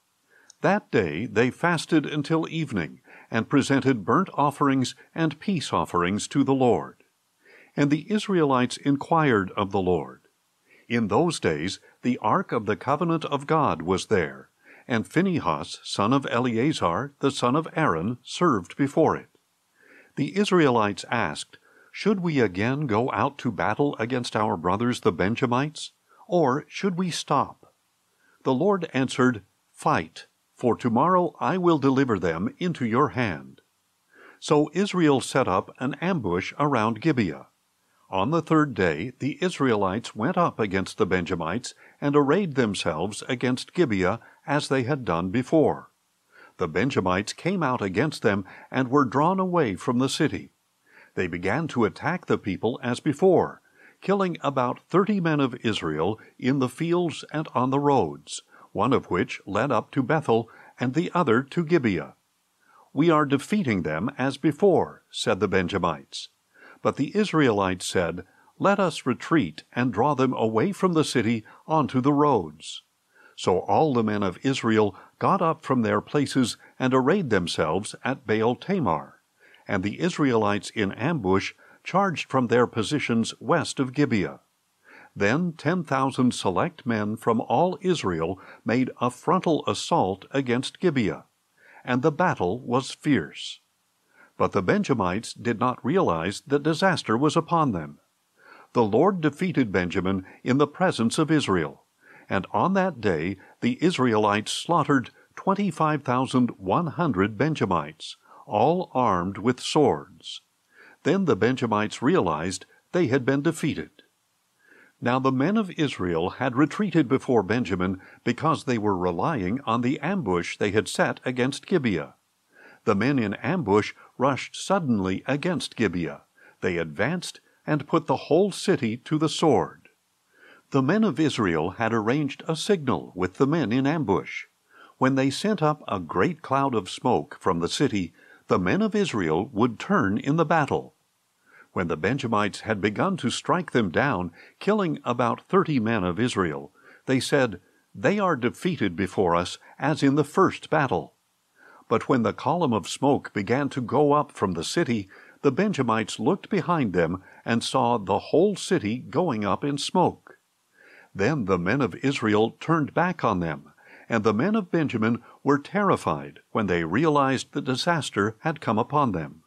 That day they fasted until evening, and presented burnt offerings and peace offerings to the Lord. And the Israelites inquired of the Lord. In those days the ark of the covenant of God was there, and Phinehas, son of Eleazar, the son of Aaron, served before it. The Israelites asked, "Should we again go out to battle against our brothers the Benjamites, or should we stop?" The Lord answered, "Fight, for tomorrow I will deliver them into your hand." So Israel set up an ambush around Gibeah. On the third day the Israelites went up against the Benjamites and arrayed themselves against Gibeah as they had done before. the Benjamites came out against them and were drawn away from the city. They began to attack the people as before, killing about 30 men of Israel in the fields and on the roads, one of which led up to Bethel and the other to Gibeah. "We are defeating them as before," said the Benjamites. But the Israelites said, "Let us retreat and draw them away from the city onto the roads." So all the men of Israel got up from their places and arrayed themselves at Baal Tamar, and the Israelites in ambush charged from their positions west of Gibeah. Then 10,000 select men from all Israel made a frontal assault against Gibeah, and the battle was fierce. But the Benjamites did not realize that disaster was upon them. The Lord defeated Benjamin in the presence of Israel, and on that day the Israelites slaughtered 25,100 Benjamites, all armed with swords. Then the Benjamites realized they had been defeated. Now the men of Israel had retreated before Benjamin because they were relying on the ambush they had set against Gibeah. The men in ambush rushed suddenly against Gibeah. They advanced and put the whole city to the sword. The men of Israel had arranged a signal with the men in ambush. When they sent up a great cloud of smoke from the city, the men of Israel would turn in the battle. When the Benjamites had begun to strike them down, killing about 30 men of Israel, they said, "They are defeated before us, as in the first battle." But when the column of smoke began to go up from the city, the Benjamites looked behind them and saw the whole city going up in smoke. Then the men of Israel turned back on them, and the men of Benjamin were terrified when they realized the disaster had come upon them.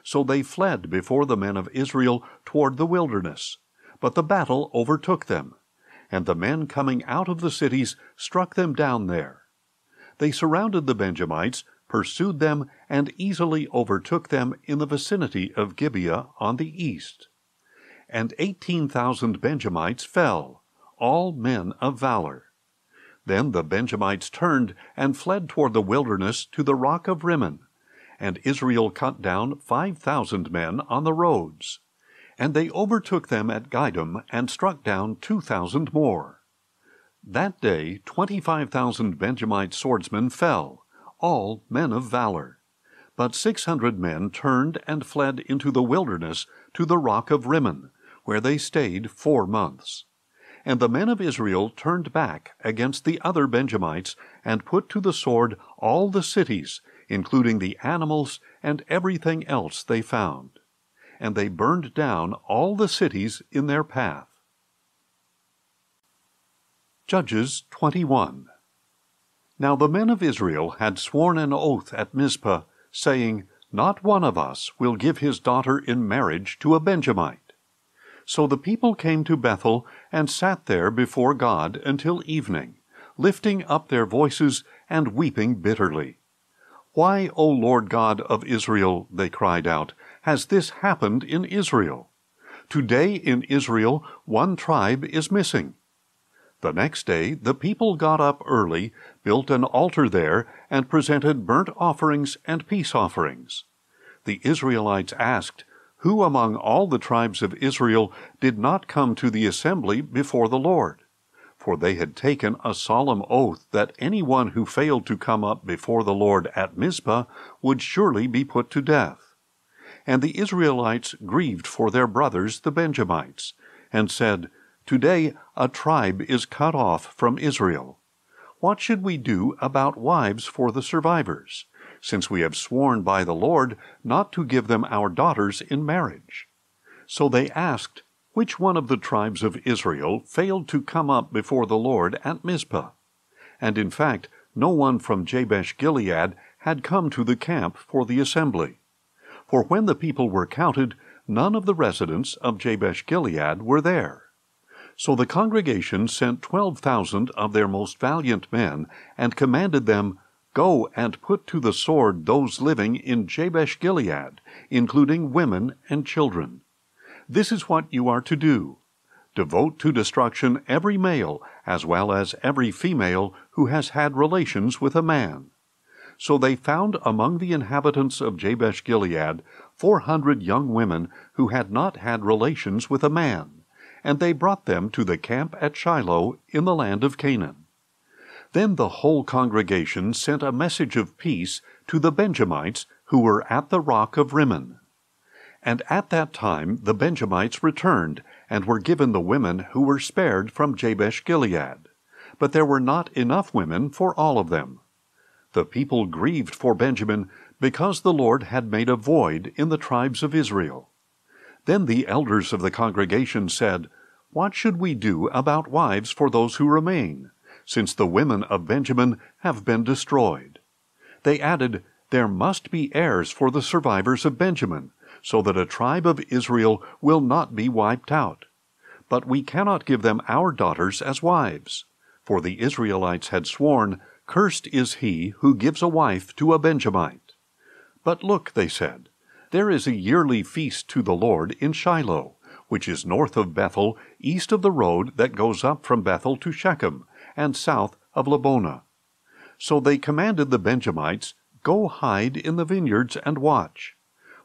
So they fled before the men of Israel toward the wilderness, but the battle overtook them, and the men coming out of the cities struck them down there. They surrounded the Benjamites, pursued them, and easily overtook them in the vicinity of Gibeah on the east. And 18,000 Benjamites fell, all men of valor. Then the Benjamites turned and fled toward the wilderness to the rock of Rimmon, and Israel cut down 5,000 men on the roads. And they overtook them at Gidom and struck down 2,000 more. That day 25,000 Benjamite swordsmen fell, all men of valor. But 600 men turned and fled into the wilderness to the rock of Rimmon, where they stayed 4 months. And the men of Israel turned back against the other Benjamites and put to the sword all the cities, including the animals and everything else they found. And they burned down all the cities in their path. Judges 21. Now the men of Israel had sworn an oath at Mizpah, saying, "Not one of us will give his daughter in marriage to a Benjamite." So the people came to Bethel and sat there before God until evening, lifting up their voices and weeping bitterly. "Why, O Lord God of Israel," they cried out, "has this happened in Israel? Today in Israel 1 tribe is missing." The next day the people got up early, built an altar there, and presented burnt offerings and peace offerings. The Israelites asked, "Who among all the tribes of Israel did not come to the assembly before the Lord?" For they had taken a solemn oath that anyone who failed to come up before the Lord at Mizpah would surely be put to death. And the Israelites grieved for their brothers the Benjamites, and said, "Today a tribe is cut off from Israel. What should we do about wives for the survivors, since we have sworn by the Lord not to give them our daughters in marriage?" So they asked, "Which one of the tribes of Israel failed to come up before the Lord at Mizpah?" And in fact, no one from Jabesh Gilead had come to the camp for the assembly. For when the people were counted, none of the residents of Jabesh Gilead were there. So the congregation sent 12,000 of their most valiant men, and commanded them, "Go and put to the sword those living in Jabesh Gilead, including women and children. This is what you are to do. Devote to destruction every male, as well as every female who has had relations with a man." So they found among the inhabitants of Jabesh-Gilead 400 young women who had not had relations with a man, and they brought them to the camp at Shiloh in the land of Canaan. Then the whole congregation sent a message of peace to the Benjamites who were at the rock of Rimmon. And at that time the Benjamites returned, and were given the women who were spared from Jabesh-Gilead. But there were not enough women for all of them. The people grieved for Benjamin, because the Lord had made a void in the tribes of Israel. Then the elders of the congregation said, "What should we do about wives for those who remain, since the women of Benjamin have been destroyed?" They added, "There must be heirs for the survivors of Benjamin, so that a tribe of Israel will not be wiped out. But we cannot give them our daughters as wives." For the Israelites had sworn, "Cursed is he who gives a wife to a Benjamite." "But look," they said, "there is a yearly feast to the Lord in Shiloh, which is north of Bethel, east of the road that goes up from Bethel to Shechem, and south of Lebonah." So they commanded the Benjamites, "Go hide in the vineyards and watch.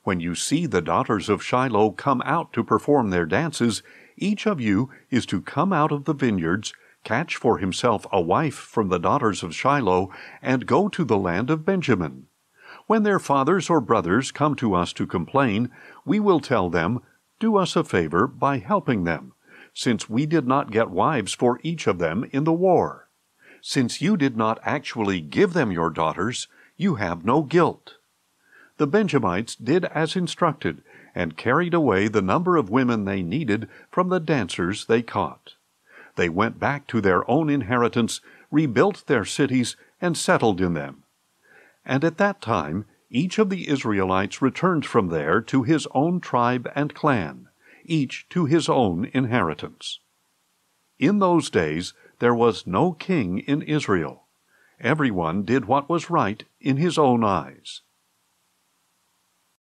When you see the daughters of Shiloh come out to perform their dances, each of you is to come out of the vineyards, catch for himself a wife from the daughters of Shiloh, and go to the land of Benjamin. When their fathers or brothers come to us to complain, we will tell them, 'Do us a favor by helping them, since we did not get wives for each of them in the war. Since you did not actually give them your daughters, you have no guilt.'" The Benjamites did as instructed, and carried away the number of women they needed from the dancers they caught. They went back to their own inheritance, rebuilt their cities, and settled in them. And at that time each of the Israelites returned from there to his own tribe and clan, each to his own inheritance. In those days there was no king in Israel. Everyone did what was right in his own eyes.